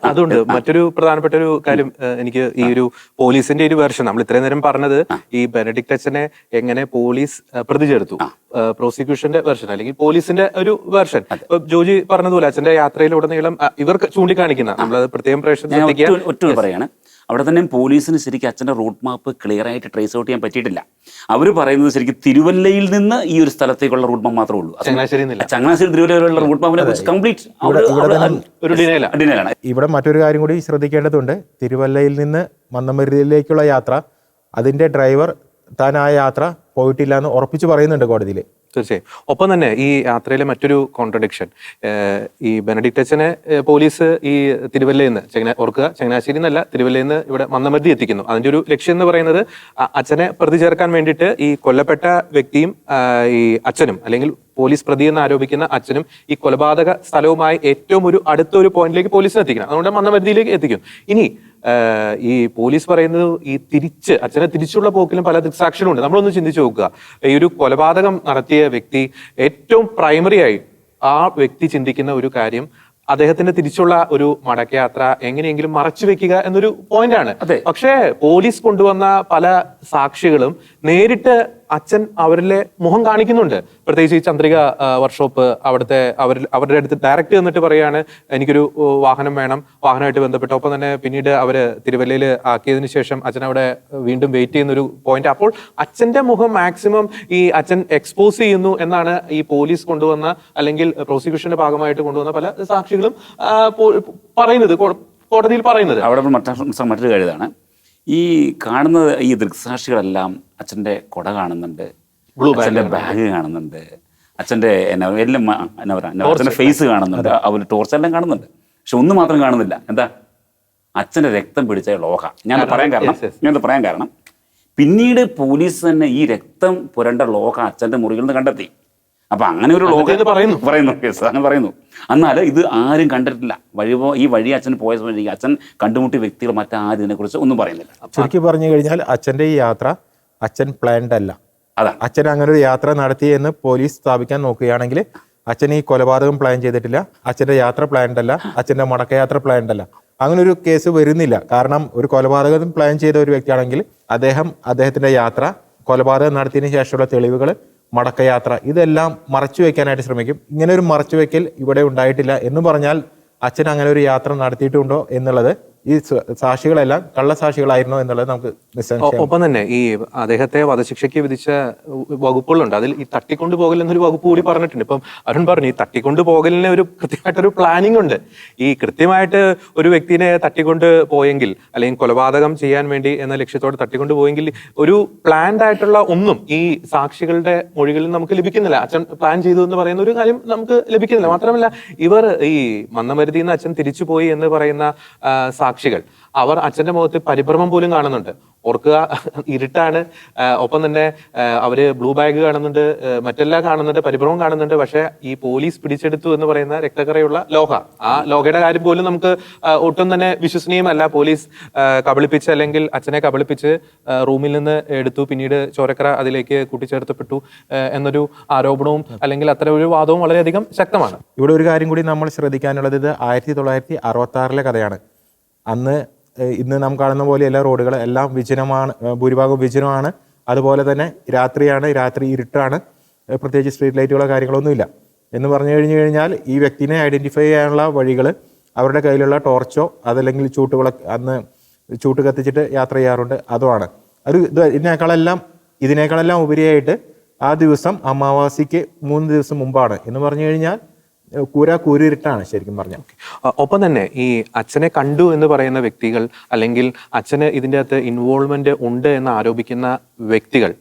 അതുകൊണ്ട് മറ്റൊരു പ്രധാനപ്പെട്ട ഒരു കാര്യം, എനിക്ക് ഈ ഒരു പോലീസിന്റെ ഒരു വെർഷൻ, നമ്മൾ ഇത്രയും നേരം പറഞ്ഞത് ഈ ബെനഡിക്ട് അച്ഛനെ എങ്ങനെ പോലീസ് പ്രതി ചേർത്തു, പ്രോസിക്യൂഷന്റെ വെർഷൻ അല്ലെങ്കിൽ പോലീസിന്റെ ഒരു വെർഷൻ. ജോജി പറഞ്ഞതുപോലെ അച്ഛന്റെ യാത്രയിലുടനീളം ഇവർക്ക് ചൂണ്ടിക്കാണിക്കുന്ന, നമ്മളത് പ്രത്യേകം പ്രേക്ഷകർ ഒറ്റ പറയാണ്, അവിടെ തന്നെ പോലീസിന് ശരിക്കും അച്ഛൻ്റെ റൂട്ട് മാപ്പ് ക്ലിയർ ആയിട്ട് ട്രേസ് ഔട്ട് ചെയ്യാൻ പറ്റിയിട്ടില്ല. അവർ പറയുന്നത് ശരിക്കും തിരുവല്ലയിൽ നിന്ന് ഈ ഒരു സ്ഥലത്തേക്കുള്ള റൂട്ട് മാപ്പ് മാത്രമേ ഉള്ളൂ. ചങ്ങനാശ്ശേരി തിരുവല്ലയിലുള്ള റൂട്ട് മാപ്പിനെ കുറിച്ച് കംപ്ലീറ്റ് ഒരു ഡിനേലാണ്. ഇവിടെ മറ്റൊരു കാര്യം കൂടി ശ്രദ്ധിക്കേണ്ടതുണ്ട്. തിരുവല്ലയിൽ നിന്ന് മന്നമരുതിയിലേക്കുള്ള യാത്ര, അതിന്റെ ഡ്രൈവർ താൻ ആ യാത്ര പോയിട്ടില്ല എന്ന് ഉറപ്പിച്ച് പറയുന്നുണ്ട് കോടതിയിൽ. തീർച്ചയായും. ഒപ്പം തന്നെ ഈ യാത്രയിലെ മറ്റൊരു കോൺട്രഡിക്ഷൻ, ഈ ബെനഡിക്ട് അച്ഛനെ പോലീസ് ഈ തിരുവല്ലയിൽ നിന്ന്, ഓർക്കുക ചങ്ങനാശ്ശേരി എന്നല്ല, തിരുവല്ലയിൽ നിന്ന് ഇവിടെ മന്നമരുതി എത്തിക്കുന്നു. അതിന്റെ ഒരു ലക്ഷ്യം എന്ന് പറയുന്നത് അച്ഛനെ പ്രതി ചേർക്കാൻ വേണ്ടിയിട്ട് ഈ കൊല്ലപ്പെട്ട വ്യക്തിയും ഈ അച്ഛനും, അല്ലെങ്കിൽ പോലീസ് പ്രതി എന്ന് ആരോപിക്കുന്ന അച്ഛനും ഈ കൊലപാതക സ്ഥലവുമായി ഏറ്റവും അടുത്തൊരു പോയിന്റിലേക്ക് പോലീസിനെ എത്തിക്കണം. അതുകൊണ്ട് മന്നമരുതിയിലേക്ക് എത്തിക്കും. ഇനി ഈ പോലീസ് പറയുന്നത് ഈ അച്ഛനെ തിരിച്ചുള്ള പോക്കിലും പല ദൃക്സാക്ഷികളുണ്ട്. നമ്മളൊന്ന് ചിന്തിച്ചു നോക്കുക, ഈ ഒരു കൊലപാതകം നടത്തിയ വ്യക്തി ഏറ്റവും പ്രൈമറി ആയി ആ വ്യക്തി ചിന്തിക്കുന്ന ഒരു കാര്യം, അദ്ദേഹത്തിന്റെ തിരിച്ചുള്ള ഒരു മടക്കയാത്ര എങ്ങനെയെങ്കിലും മറച്ചു വെക്കുക എന്നൊരു പോയിന്റാണ്. പക്ഷേ പോലീസ് കൊണ്ടുവന്ന പല സാക്ഷികളും നേരിട്ട് അച്ഛൻ അവരിലെ മുഖം കാണിക്കുന്നുണ്ട്. പ്രത്യേകിച്ച് ഈ ചന്ദ്രിക വർക്ക്ഷോപ്പ്, അവരുടെ അടുത്ത് ഡയറക്റ്റ് വന്നിട്ട് പറയാണ് എനിക്കൊരു വാഹനം വേണം, വാഹനമായിട്ട് ബന്ധപ്പെട്ട്. ഒപ്പം തന്നെ പിന്നീട് അവര് തിരുവല്ലയിൽ ആക്കിയതിനു ശേഷം അച്ഛൻ അവിടെ വീണ്ടും വെയിറ്റ് ചെയ്യുന്ന ഒരു പോയിന്റ്. അപ്പോൾ അച്ഛന്റെ മുഖം മാക്സിമം ഈ അച്ഛൻ എക്സ്പോസ് ചെയ്യുന്നു എന്നാണ് ഈ പോലീസ് കൊണ്ടുവന്ന, അല്ലെങ്കിൽ പ്രോസിക്യൂഷന്റെ ഭാഗമായിട്ട് കൊണ്ടുവന്ന പല സാക്ഷികളും പറയുന്നത്, കോടതിയിൽ പറയുന്നത്. അവിടെ മറ്റൊരു കാര്യമാണ്, ഈ കാണുന്നത് ഈ ദൃക്സാക്ഷികളെല്ലാം അച്ഛൻ്റെ കൊട കാണുന്നുണ്ട്, അച്ഛൻ്റെ ബാഗ് കാണുന്നുണ്ട്, അച്ഛൻ്റെ എന്നാ പറയാ അച്ഛൻ്റെ ഫേസ് കാണുന്നുണ്ട്, അവർ ടോർച്ചെല്ലാം കാണുന്നുണ്ട്. പക്ഷെ ഒന്ന് മാത്രം കാണുന്നില്ല, എന്താ? അച്ഛൻ്റെ രക്തം പിടിച്ച ലോഹ. ഞാനത് പറയാൻ കാരണം പിന്നീട് പോലീസ് തന്നെ ഈ രക്തം പുരണ്ട ലോഹ അച്ഛൻ്റെ മുറികളിൽ നിന്ന് കണ്ടെത്തി. അപ്പൊ അങ്ങനെ ഒരു ലോഹ പറയുന്നു. എന്നാൽ ഇത് ആരും കണ്ടിട്ടില്ല. ഈ വഴി അച്ഛൻ പോയ സമയത്ത് അച്ഛൻ കണ്ടുമുട്ടിയ വ്യക്തികൾ മറ്റാരും ഇതിനെക്കുറിച്ച് ഒന്നും പറയുന്നില്ല. ചുരുക്കി പറഞ്ഞു കഴിഞ്ഞാൽ അച്ഛൻ്റെ ഈ യാത്ര അച്ഛൻ പ്ലാൻഡ് അല്ല. അച്ഛൻ അങ്ങനെ ഒരു യാത്ര നടത്തി എന്ന് പോലീസ് സ്ഥാപിക്കാൻ നോക്കുകയാണെങ്കിൽ അച്ഛൻ ഈ കൊലപാതകം പ്ലാൻ ചെയ്തിട്ടില്ല, അച്ഛൻ്റെ യാത്ര പ്ലാൻഡ് അല്ല, അച്ഛൻ്റെ മടക്കയാത്ര പ്ലാൻഡ് അല്ല. അങ്ങനെ ഒരു കേസ് വരുന്നില്ല. കാരണം ഒരു കൊലപാതകം പ്ലാൻ ചെയ്ത ഒരു വ്യക്തിയാണെങ്കിൽ അദ്ദേഹത്തിന്റെ യാത്ര, കൊലപാതകം നടത്തിയതിനു ശേഷമുള്ള തെളിവുകൾ, മടക്കയാത്ര, ഇതെല്ലാം മറച്ചു വെക്കാനായിട്ട് ശ്രമിക്കും. ഇങ്ങനെ ഒരു മറച്ചു വെക്കൽ ഇവിടെ ഉണ്ടായിട്ടില്ല എന്ന് പറഞ്ഞാൽ അച്ഛൻ അങ്ങനെ ഒരു യാത്ര നടത്തിയിട്ടുണ്ടോ എന്നുള്ളത്, ഈ സാക്ഷികളെല്ലാം കള്ളസാക്ഷികളായിരുന്നോ എന്നുള്ളത് നമുക്ക് നിസ്സംശയം. ഒപ്പം തന്നെ ഈ അദ്ദേഹത്തെ വധശിക്ഷയ്ക്ക് വിധിച്ച വകുപ്പുകളുണ്ട്. അതിൽ ഈ തട്ടിക്കൊണ്ടുപോകൽ എന്നൊരു വകുപ്പ് കൂടി പറഞ്ഞിട്ടുണ്ട്. ഇപ്പം അരുൺ പറഞ്ഞു, ഈ തട്ടിക്കൊണ്ടുപോകലിന് ഒരു കൃത്യമായിട്ടൊരു പ്ലാനിങ് ഉണ്ട്. ഈ കൃത്യമായിട്ട് ഒരു വ്യക്തിനെ തട്ടിക്കൊണ്ട് പോയെങ്കിൽ, അല്ലെങ്കിൽ കൊലപാതകം ചെയ്യാൻ വേണ്ടി എന്ന ലക്ഷ്യത്തോടെ തട്ടിക്കൊണ്ട് പോയെങ്കിൽ ഒരു പ്ലാൻഡ് ആയിട്ടുള്ള ഒന്നും ഈ സാക്ഷികളുടെ മൊഴികളിൽ നമുക്ക് ലഭിക്കുന്നില്ല. അച്ഛൻ പ്ലാൻ ചെയ്തു എന്ന് പറയുന്ന ഒരു കാര്യം നമുക്ക് ലഭിക്കുന്നില്ല. മാത്രമല്ല, ഇവർ ഈ മന്നമരുതിയിൽ നിന്ന് അച്ഛൻ തിരിച്ചു പോയി എന്ന് പറയുന്ന സാക്ഷികൾ, അവർ അച്ഛന്റെ മുഖത്ത് പരിഭ്രമം പോലും കാണുന്നുണ്ട്. ഓർക്കുക, ഇരുട്ടാണ്. ഒപ്പം തന്നെ അവര് ബ്ലൂ ബാഗ് കാണുന്നുണ്ട്, മറ്റെല്ലാം കാണുന്നുണ്ട്, പരിഭ്രമം കാണുന്നുണ്ട്. പക്ഷെ ഈ പോലീസ് പിടിച്ചെടുത്തു എന്ന് പറയുന്ന രക്തക്കറയുള്ള ലോഹ, ആ ലോഹയുടെ കാര്യം പോലും നമുക്ക് ഒട്ടും തന്നെ വിശ്വസനീയമല്ല. പോലീസ് കബളിപ്പിച്ച്, അല്ലെങ്കിൽ അച്ഛനെ കബളിപ്പിച്ച് റൂമിൽ നിന്ന് എടുത്തു, പിന്നീട് ചോരക്കറ അതിലേക്ക് കൂട്ടിച്ചേർത്തപ്പെട്ടു എന്നൊരു ആരോപണവും അല്ലെങ്കിൽ അത്തരം ഒരു വാദവും വളരെയധികം ശക്തമാണ്. ഇവിടെ ഒരു കാര്യം കൂടി നമ്മൾ ശ്രദ്ധിക്കാനുള്ളത്, ഇത് 1966 കഥയാണ്. അന്ന് ഇന്ന് നാം കാണുന്ന പോലെ എല്ലാ റോഡുകൾ എല്ലാം വിജനമാണ്, ഭൂരിഭാഗവും വിജനമാണ്. അതുപോലെ തന്നെ രാത്രിയാണ്, രാത്രി ഇരുട്ടാണ്, പ്രത്യേകിച്ച് സ്ട്രീറ്റ് ലൈറ്റുകളോ കാര്യങ്ങളൊന്നുമില്ല. എന്ന് പറഞ്ഞു കഴിഞ്ഞാൽ ഈ വ്യക്തിനെ ഐഡന്റിഫൈ ചെയ്യാനുള്ള വഴികൾ അവരുടെ കയ്യിലുള്ള ടോർച്ചോ അതല്ലെങ്കിൽ അന്ന് ചൂട്ട് കത്തിച്ചിട്ട് യാത്ര ചെയ്യാറുണ്ട്, അതുമാണ്. ഇതിനേക്കാളെല്ലാം ഉപരിയായിട്ട് ആ ദിവസം അമാവാസിക്ക് 3 ദിവസം മുമ്പാണ് എന്ന് പറഞ്ഞു കഴിഞ്ഞാൽ കൂരിരുട്ടാണ് ശരിക്കും പറഞ്ഞാൽ. ഒപ്പം തന്നെ ഈ അച്ഛനെ കണ്ടു എന്ന് പറയുന്ന വ്യക്തികൾ, അല്ലെങ്കിൽ അച്ഛന് ഇതിൻ്റെ അകത്ത് ഇൻവോൾവ്മെന്റ് ഉണ്ട് എന്ന് ആരോപിക്കുന്ന വ്യക്തികൾ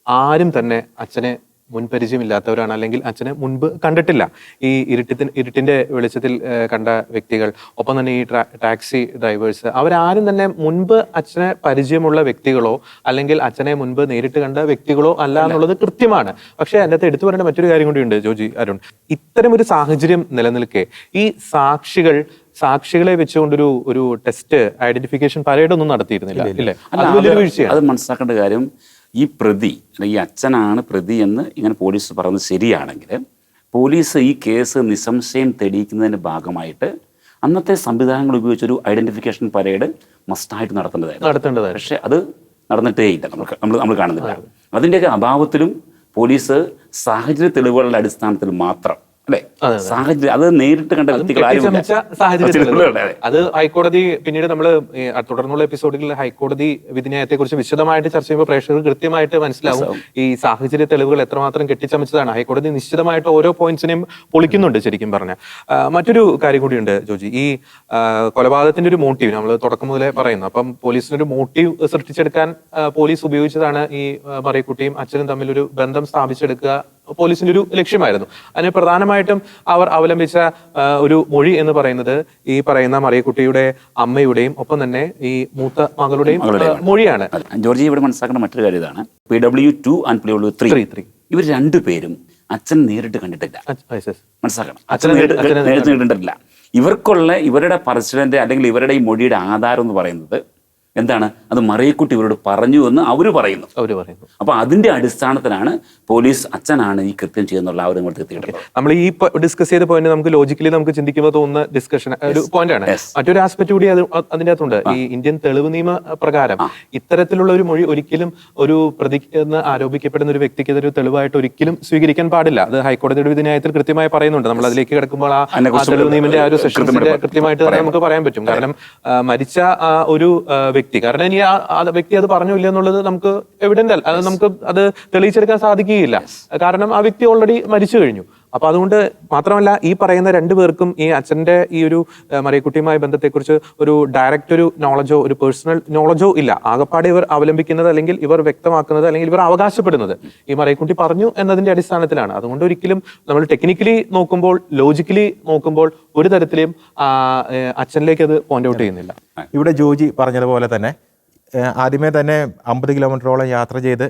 ആരും തന്നെ അച്ഛനെ മുൻപരിചയമില്ലാത്തവരാണ്, അല്ലെങ്കിൽ അച്ഛനെ മുൻപ് കണ്ടിട്ടില്ല. ഈ ഇരുട്ടിന്റെ വെളിച്ചത്തിൽ കണ്ട വ്യക്തികൾ, ഒപ്പം തന്നെ ഈ ടാക്സി ഡ്രൈവേഴ്സ്, അവരാരും തന്നെ മുൻപ് അച്ഛനെ പരിചയമുള്ള വ്യക്തികളോ അല്ലെങ്കിൽ അച്ഛനെ മുൻപ് നേരിട്ട് കണ്ട വ്യക്തികളോ അല്ല എന്നുള്ളത് കൃത്യമാണ്. പക്ഷെ അതിൻ്റെ അകത്ത് എടുത്തു പറയേണ്ട മറ്റൊരു കാര്യം കൂടിയുണ്ട് ജോജി, അരുൺ. ഇത്തരം ഒരു സാഹചര്യം നിലനിൽക്കെ ഈ സാക്ഷികളെ വെച്ചുകൊണ്ടൊരു ഒരു ടെസ്റ്റ് ഐഡന്റിഫിക്കേഷൻ പരേഡ് ഒന്നും നടത്തിയിരുന്നില്ല, ഇല്ലേ? അത് മനസ്സിലാക്കേണ്ട കാര്യം, ഈ പ്രതി, ഈ അച്ഛനാണ് പ്രതി എന്ന് ഇങ്ങനെ പോലീസ് പറയുന്നത് ശരിയാണെങ്കിൽ, പോലീസ് ഈ കേസ് നിസ്സംശയം തെളിയിക്കുന്നതിൻ്റെ ഭാഗമായിട്ട് അന്നത്തെ സംവിധാനങ്ങൾ ഉപയോഗിച്ചൊരു ഐഡന്റിഫിക്കേഷൻ പരേഡ് മസ്റ്റായിട്ട് നടത്തേണ്ടതായിരുന്നു. പക്ഷെ അത് നടന്നിട്ടേ ഇല്ല, നമ്മൾ കാണുന്നില്ല. അതിൻ്റെയൊക്കെ അഭാവത്തിലും പോലീസ് സാഹചര്യ തെളിവുകളുടെ അടിസ്ഥാനത്തിൽ മാത്രം, അല്ലെ, സാഹചര്യം, അത് നേരിട്ട് കണ്ട അത് ഹൈക്കോടതി, പിന്നീട് നമ്മൾ തുടർന്നുള്ള എപ്പിസോഡുകളിൽ ഹൈക്കോടതി വിധിന്യായത്തെ കുറിച്ച് വിശദമായിട്ട് ചർച്ച ചെയ്യുമ്പോൾ പ്രേക്ഷകർ കൃത്യമായിട്ട് മനസ്സിലാവും ഈ സാഹചര്യ തെളിവുകൾ എത്രമാത്രം കെട്ടിച്ചമച്ചതാണ്. ഹൈക്കോടതി നിശ്ചിതമായിട്ട് ഓരോ പോയിന്റ്സിനെയും പൊളിക്കുന്നുണ്ട് ശരിക്കും പറഞ്ഞാൽ. മറ്റൊരു കാര്യം കൂടിയുണ്ട് ജോജി, ഈ കൊലപാതകത്തിന്റെ ഒരു മോട്ടീവ് നമ്മൾ തുടക്കം മുതലേ പറയുന്നു. അപ്പം പോലീസിനൊരു മോട്ടീവ് സൃഷ്ടിച്ചെടുക്കാൻ പോലീസ് ഉപയോഗിച്ചതാണ് ഈ മറിയക്കുട്ടിയും അച്ഛനും തമ്മിലൊരു ബന്ധം സ്ഥാപിച്ചെടുക്കുക പോലീസിന്റെ ഒരു ലക്ഷ്യമായിരുന്നു. അതിന് പ്രധാനമായിട്ടും അവർ അവലംബിച്ച ഒരു മൊഴി എന്ന് പറയുന്നത് ഈ പറയുന്ന മറിയക്കുട്ടിയുടെ അമ്മയുടെയും ഒപ്പം തന്നെ ഈ മൂത്ത മകളുടെയും മൊഴിയാണ്. ജോർജി, ഇവിടെ മനസ്സിലാക്കേണ്ട മറ്റൊരു കാര്യം ഇതാണ്, PW2 and PW3 ഇവർ രണ്ടുപേരും അച്ഛൻ നേരിട്ട് കണ്ടിട്ടില്ല. മനസ്സിലാക്കണം, അച്ഛൻ നേരിട്ട് കണ്ടിട്ടില്ല. ഇവരുടെ പറച്ചിലിന്റെ അല്ലെങ്കിൽ ഇവരുടെ ഈ മൊഴിയുടെ ആധാരം എന്ന് പറയുന്നത് എന്താണ്? അത് മറിയക്കുട്ടി ഇവരോട് പറഞ്ഞു എന്ന് അവര് പറയുന്നു. അപ്പൊ അതിന്റെ അടിസ്ഥാനത്തിലാണ് പോലീസ് അച്ഛനാണ് ഈ കൃത്യം ചെയ്യുന്നുള്ള ആ ഒരു എത്തിയിട്ടുള്ളത്. നമ്മൾ ഈ ഡിസ്കസ് ചെയ്ത പോയിന്റ് നമുക്ക് ലോജിക്കലി നമുക്ക് ചിന്തിക്കുമ്പോൾ തോന്നുന്ന ഡിസ്കഷൻ ഒരു പോയിന്റ് ആണ്. മറ്റൊരു ആസ്പെക്ട് കൂടി അതിന്റെ അകത്തുണ്ട്. ഈ ഇന്ത്യൻ തെളിവ് നിയമ പ്രകാരം ഇത്തരത്തിലുള്ള ഒരു മൊഴി ഒരിക്കലും ഒരു പ്രതി എന്ന് ആരോപിക്കപ്പെടുന്ന ഒരു വ്യക്തിക്കെതിരെ തെളിവായിട്ട് ഒരിക്കലും സ്വീകരിക്കാൻ പാടില്ല. അത് ഹൈക്കോടതിയുടെ വിധിന്യായത്തിൽ കൃത്യമായി പറയുന്നുണ്ട്. നമ്മൾ അതിലേക്ക് കിടക്കുമ്പോൾ ആ തെളിവ് നിയമത്തിന്റെ ആ ഒരു സെക്ഷൻസിന്റെ കൃത്യമായിട്ട് തന്നെ നമുക്ക് പറയാൻ പറ്റും. കാരണം മരിച്ച ഒരു വ്യക്തി, കാരണം ഇനി ആ വ്യക്തി അത് പറഞ്ഞില്ല എന്നുള്ളത് നമുക്ക് എവിഡന്റ് അല്ല, അത് നമുക്ക് അത് തെളിയിച്ചെടുക്കാൻ സാധിക്കുകയില്ല. കാരണം ആ വ്യക്തി ഓൾറെഡി മരിച്ചു കഴിഞ്ഞു. അപ്പൊ അതുകൊണ്ട് മാത്രമല്ല ഈ പറയുന്ന രണ്ടുപേർക്കും ഈ അച്ഛന്റെ ഈ ഒരു മറിയക്കുട്ടിയുമായി ബന്ധത്തെക്കുറിച്ച് ഒരു ഡയറക്റ്റ് ഒരു നോളജോ ഒരു പേഴ്സണൽ നോളജോ ഇല്ല. ആകപ്പാടെ ഇവർ അവലംബിക്കുന്നത് അല്ലെങ്കിൽ ഇവർ വ്യക്തമാക്കുന്നത് അല്ലെങ്കിൽ ഇവർ അവകാശപ്പെടുന്നത് ഈ മറിയക്കുട്ടി പറഞ്ഞു എന്നതിന്റെ അടിസ്ഥാനത്തിലാണ്. അതുകൊണ്ട് ഒരിക്കലും നമ്മൾ ടെക്നിക്കലി നോക്കുമ്പോൾ ലോജിക്കലി നോക്കുമ്പോൾ ഒരു തരത്തിലും അച്ഛനിലേക്ക് അത് പോയിന്റ് ഔട്ട് ചെയ്യുന്നില്ല. ഇവിടെ ജോജി പറഞ്ഞതുപോലെ തന്നെ ആദ്യമേ തന്നെ 50 കിലോമീറ്ററോളം യാത്ര ചെയ്ത്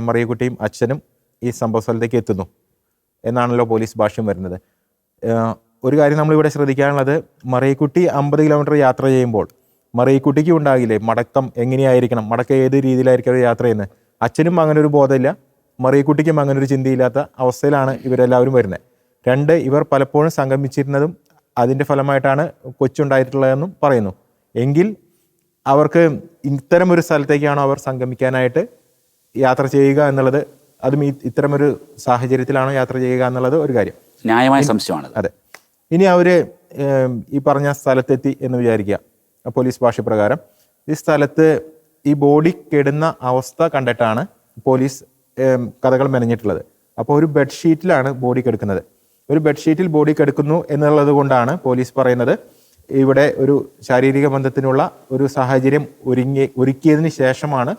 മറിയക്കുട്ടിയും അച്ഛനും ഈ സംഭവ സ്ഥലത്തേക്ക് എത്തുന്നു എന്നാണല്ലോ പോലീസ് ഭാഷ്യം വരുന്നത്. ഒരു കാര്യം നമ്മളിവിടെ ശ്രദ്ധിക്കാനുള്ളത്, മറിയക്കുട്ടി 50 കിലോമീറ്റർ യാത്ര ചെയ്യുമ്പോൾ മറിയക്കുട്ടിക്ക് ഉണ്ടാകില്ലേ മടക്കം എങ്ങനെയായിരിക്കണം, മടക്കം ഏത് രീതിയിലായിരിക്കും യാത്ര ചെയ്യുന്നത്. അച്ഛനും അങ്ങനെ ഒരു ബോധമില്ല, മറിയക്കുട്ടിക്കും അങ്ങനെ ഒരു ചിന്തയില്ലാത്ത അവസ്ഥയിലാണ് ഇവരെല്ലാവരും വരുന്നത്. 2, ഇവർ പലപ്പോഴും സംഗമിച്ചിരുന്നതും അതിൻ്റെ ഫലമായിട്ടാണ് കൊച്ചുണ്ടായിട്ടുള്ളതെന്നും പറയുന്നു. എങ്കിൽ അവർക്ക് ഇത്തരമൊരു സ്ഥലത്തേക്കാണോ അവർ സംഗമിക്കാനായിട്ട് യാത്ര ചെയ്യുക എന്നുള്ളത്, അതും ഇത്തരമൊരു സാഹചര്യത്തിലാണോ യാത്ര ചെയ്യുക എന്നുള്ളത് ഒരു കാര്യം, ന്യായമായ സംശയമാണ്. അതെ. ഇനി അവർ ഈ പറഞ്ഞ സ്ഥലത്തെത്തി എന്ന് വിചാരിക്കുക. പോലീസ് ഭാഷ പ്രകാരം ഈ സ്ഥലത്ത് ഈ ബോഡി കെടുന്ന അവസ്ഥ കണ്ടിട്ടാണ് പോലീസ് കഥകൾ മെനഞ്ഞിട്ടുള്ളത്. അപ്പോൾ ഒരു ബെഡ്ഷീറ്റിലാണ് ബോഡി കിടക്കുന്നത്. ഒരു ബെഡ്ഷീറ്റിൽ ബോഡി കിടക്കുന്നു എന്നുള്ളത് കൊണ്ടാണ് പോലീസ് പറയുന്നത് ഇവിടെ ഒരു ശാരീരിക ബന്ധത്തിനുള്ള ഒരു സാഹചര്യം ഒരുക്കിയതിന് ശേഷമാണ്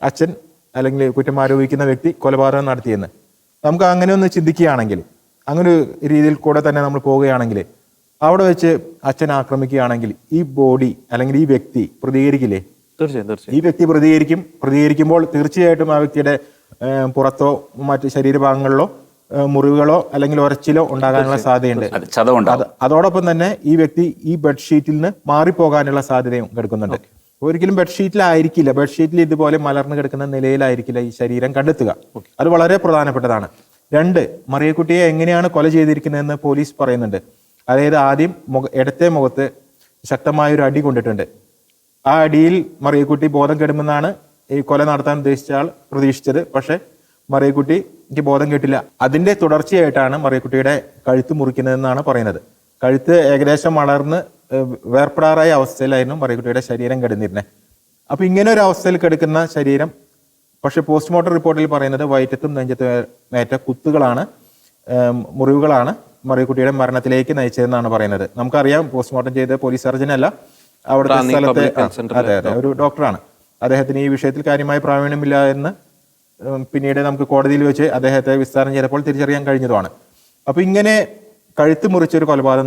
അച്ഛൻ അല്ലെങ്കിൽ കുറ്റം ആരോപിക്കുന്ന വ്യക്തി കൊലപാതകം നടത്തിയെന്ന്. നമുക്ക് അങ്ങനെ ഒന്ന് ചിന്തിക്കുകയാണെങ്കിൽ, അങ്ങനെ ഒരു രീതിയിൽ കൂടെ തന്നെ നമ്മൾ പോവുകയാണെങ്കിൽ, അവിടെ വെച്ച് അച്ഛൻ ആക്രമിക്കുകയാണെങ്കിൽ ഈ ബോഡി അല്ലെങ്കിൽ ഈ വ്യക്തി പ്രതികരിക്കില്ലേ? തീർച്ചയായും ഈ വ്യക്തി പ്രതികരിക്കുമ്പോൾ തീർച്ചയായിട്ടും ആ വ്യക്തിയുടെ പുറത്തോ മറ്റ് ശരീരഭാഗങ്ങളിലോ മുറിവുകളോ അല്ലെങ്കിൽ ഒരച്ചിലോ ഉണ്ടാകാനുള്ള സാധ്യതയുണ്ട്. അതോടൊപ്പം തന്നെ ഈ വ്യക്തി ഈ ബെഡ്ഷീറ്റിൽ നിന്ന് മാറിപ്പോകാനുള്ള സാധ്യതയും കിടക്കുന്നുണ്ട്. ഒരിക്കലും ബെഡ്ഷീറ്റിലായിരിക്കില്ല, ബെഡ്ഷീറ്റിൽ ഇതുപോലെ മലർന്നു കിടക്കുന്ന നിലയിലായിരിക്കില്ല ഈ ശരീരം കണ്ടെത്തുക. അത് വളരെ പ്രധാനപ്പെട്ടതാണ്. 2, മറിയക്കുട്ടിയെ എങ്ങനെയാണ് കൊല ചെയ്തിരിക്കുന്നതെന്ന് പോലീസ് പറയുന്നുണ്ട്. അതായത് ആദ്യം ഇടത്തെ മുഖത്ത് ശക്തമായൊരു അടി കൊണ്ടിട്ടുണ്ട്. ആ അടിയിൽ മറിയക്കുട്ടി ബോധം കെടുമെന്നാണ് ഈ കൊല നടത്താൻ ഉദ്ദേശിച്ച ആൾ പ്രതീക്ഷിച്ചത്. പക്ഷെ മറിയക്കുട്ടിക്ക് ബോധം കെട്ടില്ല. അതിന്റെ തുടർച്ചയായിട്ടാണ് മറിയക്കുട്ടിയുടെ കഴുത്ത് മുറിക്കുന്നതെന്നാണ് പറയുന്നത്. കഴുത്ത് ഏകദേശം വളർന്ന് വേർപ്പെടാറായ അവസ്ഥയിലായിരുന്നു മറിയക്കുട്ടിയുടെ ശരീരം കിടന്നിരുന്നത്. അപ്പൊ ഇങ്ങനെ ഒരു അവസ്ഥയിൽ കിടക്കുന്ന ശരീരം, പക്ഷെ പോസ്റ്റ്മോർട്ടം റിപ്പോർട്ടിൽ പറയുന്നത് വയറ്റത്തും നെഞ്ചത്തും ഏറ്റ കുത്തുകളാണ്, മുറിവുകളാണ് മറിയക്കുട്ടിയുടെ മരണത്തിലേക്ക് നയിച്ചതെന്നാണ് പറയുന്നത്. നമുക്കറിയാം പോസ്റ്റ്മോർട്ടം ചെയ്ത പോലീസ് സർജൻ അല്ല, അവിടുത്തെ സ്ഥലത്തെ അതെ ഒരു ഡോക്ടറാണ്. അദ്ദേഹത്തിന് ഈ വിഷയത്തിൽ കാര്യമായ പ്രാവീണ്യമില്ല എന്ന് പിന്നീട് നമുക്ക് കോടതിയിൽ വെച്ച് അദ്ദേഹത്തെ വിസ്താരം ചെയ്തപ്പോൾ തിരിച്ചറിയാൻ കഴിഞ്ഞതുമാണ്. അപ്പൊ ഇങ്ങനെ കഴുത്ത് മുറിച്ചൊരു കൊലപാതകം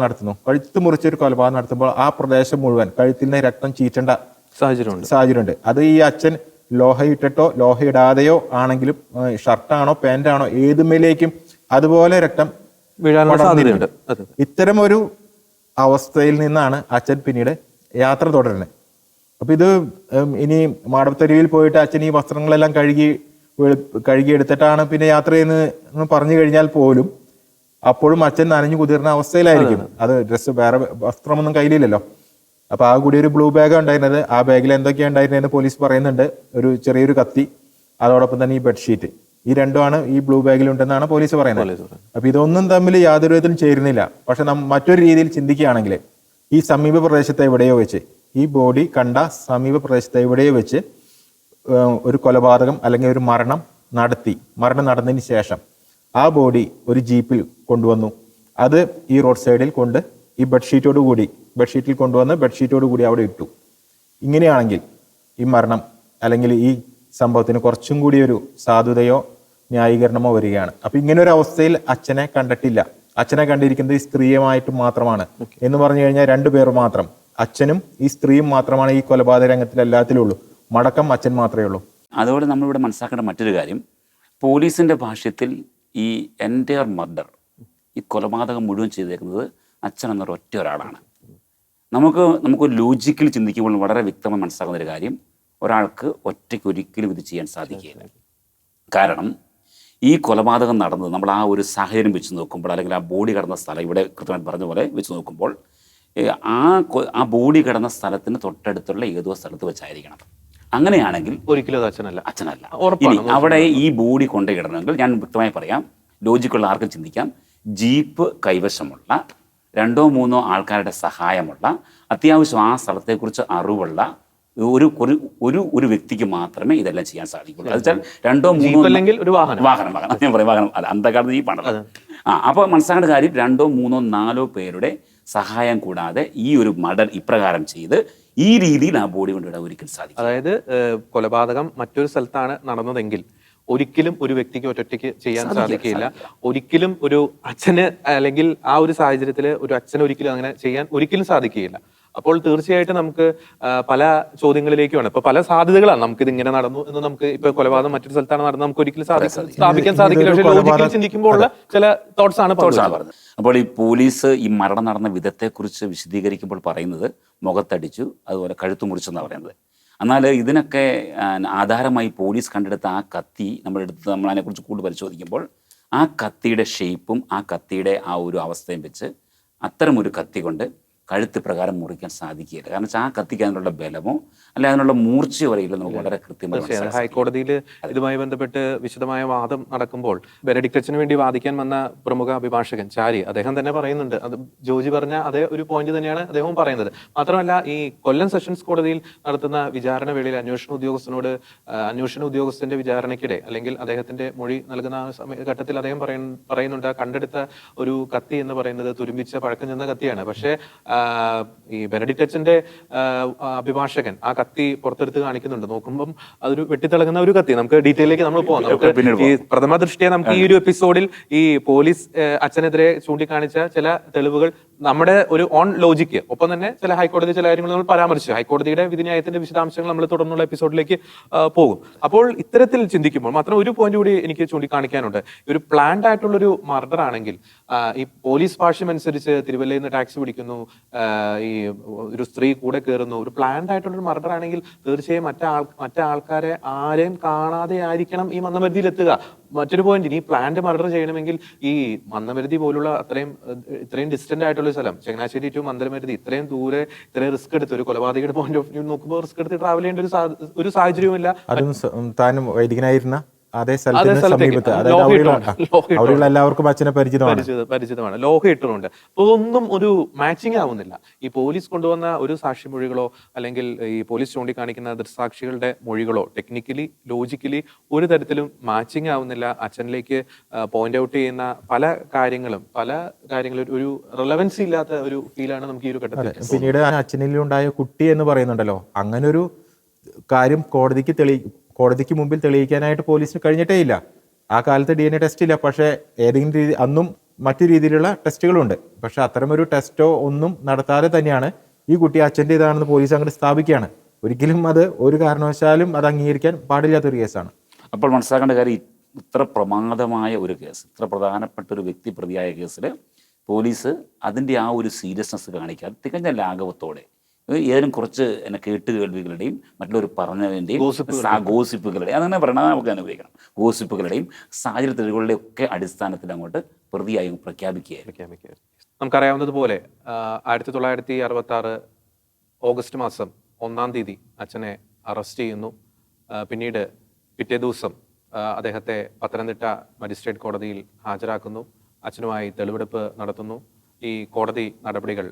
നടത്തുമ്പോൾ ആ പ്രദേശം മുഴുവൻ കഴുത്തിൽ നിന്ന് രക്തം ചീറ്റേണ്ട സാഹചര്യമുണ്ട്. അത് ഈ അച്ഛൻ ലോഹ ഇട്ടിട്ടോ ലോഹ ഇടാതെയോ ആണെങ്കിലും, ഷർട്ടാണോ പാന്റാണോ ഏതുമേലേക്കും അതുപോലെ രക്തം വീഴാനുള്ള സാധ്യതയുണ്ട്. ഇത്തരം ഒരു അവസ്ഥയിൽ നിന്നാണ് അച്ഛൻ പിന്നീട് യാത്ര തുടരുന്നത്. അപ്പൊ ഇത് ഇനി മാടത്തരുവിൽ പോയിട്ട് അച്ഛൻ ഈ വസ്ത്രങ്ങളെല്ലാം കഴുകിയെടുത്തിട്ടാണ് പിന്നെ യാത്ര ചെയ്യുന്നത് പറഞ്ഞു കഴിഞ്ഞാൽ പോലും അപ്പോഴും അച്ഛൻ നനഞ്ഞു കുതിർന്ന അവസ്ഥയിലായിരിക്കും. അത് ഡ്രസ്സ് വേറെ വസ്ത്രമൊന്നും കയ്യിലില്ലല്ലോ. അപ്പൊ ആ കൂടി ഒരു ബ്ലൂ ബാഗാണ് ഉണ്ടായിരുന്നത്. ആ ബാഗിൽ എന്തൊക്കെയാണ് ഉണ്ടായിരുന്നതെന്ന് പോലീസ് പറയുന്നുണ്ട്. ഒരു ചെറിയൊരു കത്തി, അതോടൊപ്പം തന്നെ ഈ ബെഡ്ഷീറ്റ്, ഈ രണ്ടുമാണ് ഈ ബ്ലൂ ബാഗിലുണ്ടെന്നാണ് പോലീസ് പറയുന്നത്. അപ്പൊ ഇതൊന്നും തമ്മിൽ യാതൊരു വിധത്തിലും ചേരുന്നില്ല. പക്ഷെ മറ്റൊരു രീതിയിൽ ചിന്തിക്കുകയാണെങ്കിൽ ഈ സമീപ പ്രദേശത്തെ എവിടെയോ വെച്ച്, ഈ ബോഡി കണ്ട സമീപ പ്രദേശത്തെ എവിടെയോ വെച്ച് ഒരു കൊലപാതകം അല്ലെങ്കിൽ ഒരു മരണം നടന്നതിന് ശേഷം ആ ബോഡി ഒരു ജീപ്പിൽ കൊണ്ടുവന്നു. അത് ഈ റോഡ് സൈഡിൽ കൊണ്ട് ഈ ബെഡ്ഷീറ്റിൽ കൊണ്ടുവന്ന് ബെഡ്ഷീറ്റോട് കൂടി അവിടെ ഇട്ടു. ഇങ്ങനെയാണെങ്കിൽ ഈ മരണം അല്ലെങ്കിൽ ഈ സംഭവത്തിന് കുറച്ചും കൂടി ഒരു സാധുതയോ ന്യായീകരണമോ വരികയാണ്. അപ്പൊ ഇങ്ങനെ ഒരു അവസ്ഥയിൽ അച്ഛനെ കണ്ടിട്ടില്ല. അച്ഛനെ കണ്ടിരിക്കുന്നത് ഈ സ്ത്രീയുമായിട്ട് മാത്രമാണ് എന്ന് പറഞ്ഞു കഴിഞ്ഞാൽ 2 പേർ മാത്രം, അച്ഛനും ഈ സ്ത്രീയും മാത്രമാണ് ഈ കൊലപാതക രംഗത്തിൽ എല്ലാത്തിലും ഉള്ളൂ. മടക്കം അച്ഛൻ മാത്രമേ ഉള്ളൂ. അതോടെ നമ്മളിവിടെ മനസ്സിലാക്കേണ്ട മറ്റൊരു കാര്യം, പോലീസിന്റെ ഭാഷ്യത്തിൽ ഈ എൻ്റയർ മർഡർ, ഈ കൊലപാതകം മുഴുവൻ ചെയ്തേക്കുന്നത് അച്ഛൻ എന്നൊരു ഒറ്റ ഒരാളാണ്. നമുക്ക് ലോജിക്കൽ ചിന്തിക്കുമ്പോൾ വളരെ വ്യക്തമായി മനസ്സിലാക്കുന്ന ഒരു കാര്യം, ഒരാൾക്ക് ഒറ്റയ്ക്ക് ഒരിക്കലും ഇത് ചെയ്യാൻ സാധിക്കുകയില്ല. കാരണം ഈ കൊലപാതകം നടന്നത് നമ്മൾ ആ ഒരു സാഹചര്യം വെച്ച് നോക്കുമ്പോൾ, അല്ലെങ്കിൽ ആ ബോഡി കിടന്ന സ്ഥലം ഇവിടെ കൃത്യമായിട്ട് പറഞ്ഞ പോലെ വെച്ച് നോക്കുമ്പോൾ, ആ ബോഡി കിടന്ന സ്ഥലത്തിന് തൊട്ടടുത്തുള്ള ഏതോ സ്ഥലത്ത് വെച്ചായിരിക്കണം. അങ്ങനെയാണെങ്കിൽ ഒരിക്കലും അച്ഛനല്ല. ഇനി അവിടെ ഈ ബോഡി കൊണ്ടുകിടണമെങ്കിൽ ഞാൻ വ്യക്തമായി പറയാം, ലോജിക്കുള്ള ആർക്കും ചിന്തിക്കാം, ജീപ്പ് കൈവശമുള്ള 2-3 ആൾക്കാരുടെ സഹായമുള്ള, അത്യാവശ്യം ആ സ്ഥലത്തെക്കുറിച്ച് അറിവുള്ള ഒരു ഒരു ഒരു ഒരു വ്യക്തിക്ക് മാത്രമേ ഇതെല്ലാം ചെയ്യാൻ സാധിക്കുള്ളൂ. അത് വെച്ചാൽ 2 3 അല്ലെങ്കിൽ ഒരു വാഹനം ഞാൻ പറയും വാഹനം അല്ല, അന്ധകാലത്ത് ജീപ്പാണല്ലോ. അപ്പോൾ മനസ്സിലാക്കേണ്ട കാര്യം 2 3 4 പേരുടെ സഹായം കൂടാതെ ഈ ഒരു മർഡർ ഇപ്രകാരം ചെയ്ത് ഈ രീതിയിൽ ആ ബോഡി കൊണ്ടിടാൻ ഒരിക്കലും സാധിക്കും. അതായത് കൊലപാതകം മറ്റൊരു സ്ഥലത്താണ് നടന്നതെങ്കിൽ ഒരിക്കലും ഒരു വ്യക്തിക്ക് ഒറ്റയ്ക്ക് ചെയ്യാൻ സാധിക്കില്ല. ഒരിക്കലും ഒരു അച്ഛന് അല്ലെങ്കിൽ ആ ഒരു സാഹചര്യത്തിൽ ഒരു അച്ഛന് ഒരിക്കലും അങ്ങനെ ചെയ്യാൻ ഒരിക്കലും സാധിക്കുകയില്ല. അപ്പോൾ തീർച്ചയായിട്ടും നമുക്ക് പല ചോദ്യങ്ങളിലേക്കുമാണ്, ഇപ്പൊ പല സാധ്യതകളാണ്. നമുക്ക് ഇത് ഇങ്ങനെ നടന്നു എന്ന് നമുക്ക് ഇപ്പൊ കൊലപാതകം മറ്റൊരു സ്ഥലത്താണ് നടന്നത് നമുക്ക് ഒരിക്കലും സ്ഥാപിക്കാൻ സാധിക്കില്ല. പക്ഷേ ലോജിക്കലി ചിന്തിക്കുമ്പോൾ ഉള്ള ചില തോട്ട്സ് ആണ് പറഞ്ഞത്. അപ്പോൾ ഈ പോലീസ് ഈ മരണം നടന്ന വിധത്തെക്കുറിച്ച് വിശദീകരിക്കുമ്പോൾ പറയുന്നത് മുഖത്തടിച്ചു, അതുപോലെ കഴുത്തു മുറിച്ചെന്നാണ് പറയുന്നത്. എന്നാൽ ഇതിനൊക്കെ ആധാരമായി പോലീസ് കണ്ടെടുത്ത ആ കത്തി നമ്മൾ അതിനെക്കുറിച്ച് കൂടുതൽ പരിശോധിക്കുമ്പോൾ ആ കത്തിയുടെ ഷേപ്പും ആ കത്തിയുടെ ആ ഒരു അവസ്ഥയും വെച്ച് അത്തരമൊരു കത്തി കൊണ്ട് കഴുത്ത് പ്രകാരം മുറിക്കാൻ സാധിക്കില്ല. കാരണം ആ കത്തിക്ക് അതിനുള്ള ബലമോ അല്ലെ അതിനുള്ള മൂർച്ചയോ വരെയില്ല നമുക്ക് വളരെ കൃത്യമായി. ഹൈക്കോടതിയിൽ ഇതുമായി ബന്ധപ്പെട്ട് വിശദമായ വാദം നടക്കുമ്പോൾ ബെനഡിക്ട് അച്ഛന് വേണ്ടി വാദിക്കാൻ വന്ന പ്രമുഖ അഭിഭാഷകൻ ചാരി അദ്ദേഹം തന്നെ പറയുന്നുണ്ട്, അത് ജോജി പറഞ്ഞ അതേ ഒരു പോയിന്റ് തന്നെയാണ് അദ്ദേഹവും പറയുന്നത്. മാത്രമല്ല ഈ കൊല്ലം സെഷൻസ് കോടതിയിൽ നടത്തുന്ന വിചാരണ വേളയിൽ അന്വേഷണ ഉദ്യോഗസ്ഥന്റെ വിചാരണയ്ക്കിടെ അല്ലെങ്കിൽ അദ്ദേഹത്തിന്റെ മൊഴി നൽകുന്ന ഘട്ടത്തിൽ അദ്ദേഹം പറയുന്നുണ്ട് കണ്ടെടുത്ത ഒരു കത്തി എന്ന് പറയുന്നത് തുരുമ്പിച്ച പഴക്കം ചെന്ന കത്തിയാണ്. പക്ഷേ ഈ ബെനഡിക്ട് അച്ഛന്റെ അഭിഭാഷകൻ ആ കത്തി പുറത്തെടുത്ത് കാണിക്കുന്നുണ്ട്. നോക്കുമ്പം അതൊരു വെട്ടിത്തിളങ്ങുന്ന ഒരു കത്തി. നമുക്ക് ഡീറ്റെയിലേക്ക് നമ്മൾ പോകാം. നമുക്ക് ഈ പ്രഥമ ദൃഷ്ടിയെ നമുക്ക് ഈ ഒരു എപ്പിസോഡിൽ ഈ പോലീസ് അച്ഛനെതിരെ ചൂണ്ടിക്കാണിച്ച ചില തെളിവുകൾ നമ്മുടെ ഒരു ഓൺ ലോജിക്ക് ഒപ്പം തന്നെ ചില ഹൈക്കോടതി ചില കാര്യങ്ങൾ നമ്മൾ പരാമർശിച്ചു. ഹൈക്കോടതിയുടെ വിധിന്യായത്തിന്റെ വിശദാംശങ്ങൾ നമ്മൾ തുടർന്നുള്ള എപ്പിസോഡിലേക്ക് പോകും. അപ്പോൾ ഇത്തരത്തിൽ ചിന്തിക്കുമ്പോൾ മാത്രം ഒരു പോയിന്റ് കൂടി എനിക്ക് ചൂണ്ടിക്കാണിക്കാനുണ്ട്. ഒരു പ്ലാൻഡ് ആയിട്ടുള്ളൊരു മർഡർ ആണെങ്കിൽ ഈ പോലീസ് ഭാഷ്യം അനുസരിച്ച് തിരുവല്ലയിൽ നിന്ന് ടാക്സി പിടിക്കുന്നു, ഈ ഒരു സ്ത്രീ കൂടെ കയറുന്നു, ഒരു പ്ലാൻഡ് ആയിട്ടുള്ളൊരു മർഡർ ആണെങ്കിൽ തീർച്ചയായും മറ്റേ ആൾക്കാരെ ആരെയും കാണാതെ ആയിരിക്കണം ഈ മന്ദമരുതിയിൽ എത്തുക. മറ്റൊരു പോയിന്റ്, ഈ പ്ലാന്റ് മർഡർ ചെയ്യണമെങ്കിൽ ഈ മന്ദമരുതി പോലുള്ള ഇത്രയും ഡിസ്റ്റന്റ് ആയിട്ടുള്ള സ്ഥലം, ചങ്ങനാശ്ശേരി ടു മന്ദമരുതി, ഇത്രയും ദൂരെ ഇത്രയും റിസ്ക് എടുത്ത് ഒരു കൊലപാതകയുടെ പോയിന്റ് ഓഫ് വ്യൂ നോക്കുമ്പോൾ റിസ്ക് എടുത്ത് ട്രാവൽ ചെയ്യേണ്ട ഒരു സാഹചര്യവുമില്ല. അതും താൻ വൈദികനായിരുന്ന അതേ സ്ഥലത്തിന് സമീപത്ത്, അവിടെയുള്ള എല്ലാവർക്കും അച്ഛനെ പരിചിതമാണ്. ലോഹം ഇട്ടുകൊണ്ട് ഒന്നും ഒരു മാച്ചിങ് ആവുന്നില്ല. ഈ പോലീസ് കൊണ്ടുവന്ന ഒരു സാക്ഷിമൊഴികളോ അല്ലെങ്കിൽ ഈ പോലീസ് ചൂണ്ടിക്കാണിക്കുന്ന ദൃക്സാക്ഷികളുടെ മൊഴികളോ ടെക്നിക്കലി ലോജിക്കലി ഒരു തരത്തിലും മാച്ചിങ് ആവുന്നില്ല. അച്ഛനിലേക്ക് പോയിന്റ് ഔട്ട് ചെയ്യുന്ന പല കാര്യങ്ങളും ഒരു റിലവൻസി ഇല്ലാത്ത ഒരു ഫീലാണ് നമുക്ക് ഈ ഒരു ഘട്ടത്തിൽ. പിന്നീട് അച്ഛനിലുണ്ടായ കുട്ടി എന്ന് പറയുന്നുണ്ടല്ലോ, അങ്ങനൊരു കാര്യം കോടതിക്ക് മുമ്പിൽ തെളിയിക്കാനായിട്ട് പോലീസിന് കഴിഞ്ഞിട്ടേ ഇല്ല. ആ കാലത്ത് DNA ടെസ്റ്റ് ഇല്ല. പക്ഷേ ഏതെങ്കിലും രീതി അന്നും മറ്റു രീതിയിലുള്ള ടെസ്റ്റുകളുണ്ട്. പക്ഷെ അത്തരമൊരു ടെസ്റ്റോ ഒന്നും നടത്താതെ തന്നെയാണ് ഈ കുട്ടി അച്ഛൻ്റെ ഇതാണെന്ന് പോലീസ് അങ്ങോട്ട് സ്ഥാപിക്കുകയാണ്. ഒരിക്കലും അത് ഒരു കാരണവശാലും അത് അംഗീകരിക്കാൻ പാടില്ലാത്തൊരു കേസാണ്. അപ്പോൾ മനസ്സിലാക്കേണ്ട കാര്യം, ഇത്ര പ്രമാദമായ ഒരു കേസ്, ഇത്ര പ്രധാനപ്പെട്ട ഒരു വ്യക്തി പ്രതിയായ കേസിൽ പോലീസ് അതിൻ്റെ ആ ഒരു സീരിയസ്നെസ് കാണിക്കാൻ തികഞ്ഞ ലാഘവത്തോടെ ഏതെങ്കിലും കുറച്ച് കേട്ടുകേൾവികളുടെയും മറ്റുള്ളവർ പറഞ്ഞതിൻ്റെയും ഗോസിപ്പുകളുടെയും അതങ്ങനെ പറയണത് നമുക്ക് അനുഭവിക്കണം. ഗോസിപ്പുകളുടെയും സാഹചര്യ തെളിവുകളുടെയും ഒക്കെ അടിസ്ഥാനത്തിൽ അങ്ങോട്ട് പ്രതിയായി പ്രഖ്യാപിക്കുകയായിരുന്നു. നമുക്കറിയാവുന്നതുപോലെ 1966 ഓഗസ്റ്റ് മാസം 1-ാം തീയതി അച്ഛനെ അറസ്റ്റ് ചെയ്യുന്നു. പിന്നീട് പിറ്റേ ദിവസം അദ്ദേഹത്തെ പത്തനംതിട്ട മജിസ്ട്രേറ്റ് കോടതിയിൽ ഹാജരാക്കുന്നു. അച്ഛനുമായി തെളിവെടുപ്പ് നടത്തുന്നു. ഈ കോടതി നടപടികൾ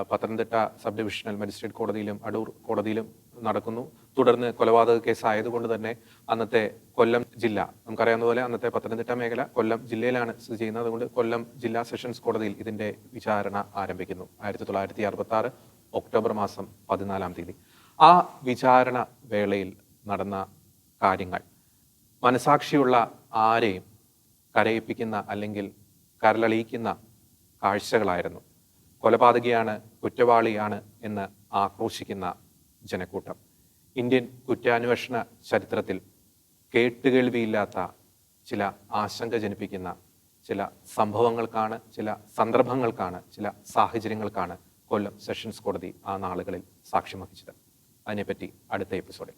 പത്തനംതിട്ട സബ് ഡിവിഷണൽ മജിസ്ട്രേറ്റ് കോടതിയിലും അടൂർ കോടതിയിലും നടക്കുന്നു. തുടർന്ന് കൊലപാതക കേസ് ആയതുകൊണ്ട് തന്നെ അന്നത്തെ കൊല്ലം ജില്ല, നമുക്കറിയാവുന്ന പോലെ അന്നത്തെ പത്തനംതിട്ട മേഖല കൊല്ലം ജില്ലയിലാണ് സ്ഥിതി ചെയ്യുന്നത്. അതുകൊണ്ട് കൊല്ലം ജില്ലാ സെഷൻസ് കോടതിയിൽ ഇതിന്റെ വിചാരണ ആരംഭിക്കുന്നു. 1966 ഒക്ടോബർ മാസം 14-ാം തീയതി. ആ വിചാരണ വേളയിൽ നടന്ന കാര്യങ്ങൾ മനസാക്ഷിയുള്ള ആരെയും കരയിപ്പിക്കുന്ന അല്ലെങ്കിൽ കരളളിയിക്കുന്ന കാഴ്ചകളായിരുന്നു. കൊലപാതകിയാണ്, കുറ്റവാളിയാണ് എന്ന് ആക്രോശിക്കുന്ന ജനക്കൂട്ടം. ഇന്ത്യൻ കുറ്റാന്വേഷണ ചരിത്രത്തിൽ കേട്ടുകേൾവിയില്ലാത്ത ചില ആശങ്ക ജനിപ്പിക്കുന്ന ചില സംഭവങ്ങൾക്കാണ്, ചില സന്ദർഭങ്ങൾക്കാണ്, ചില സാഹചര്യങ്ങൾക്കാണ് കൊല്ലം സെഷൻസ് കോടതി ആ നാളുകളിൽ സാക്ഷ്യം വഹിച്ചത്. അതിനെപ്പറ്റി അടുത്ത എപ്പിസോഡിൽ.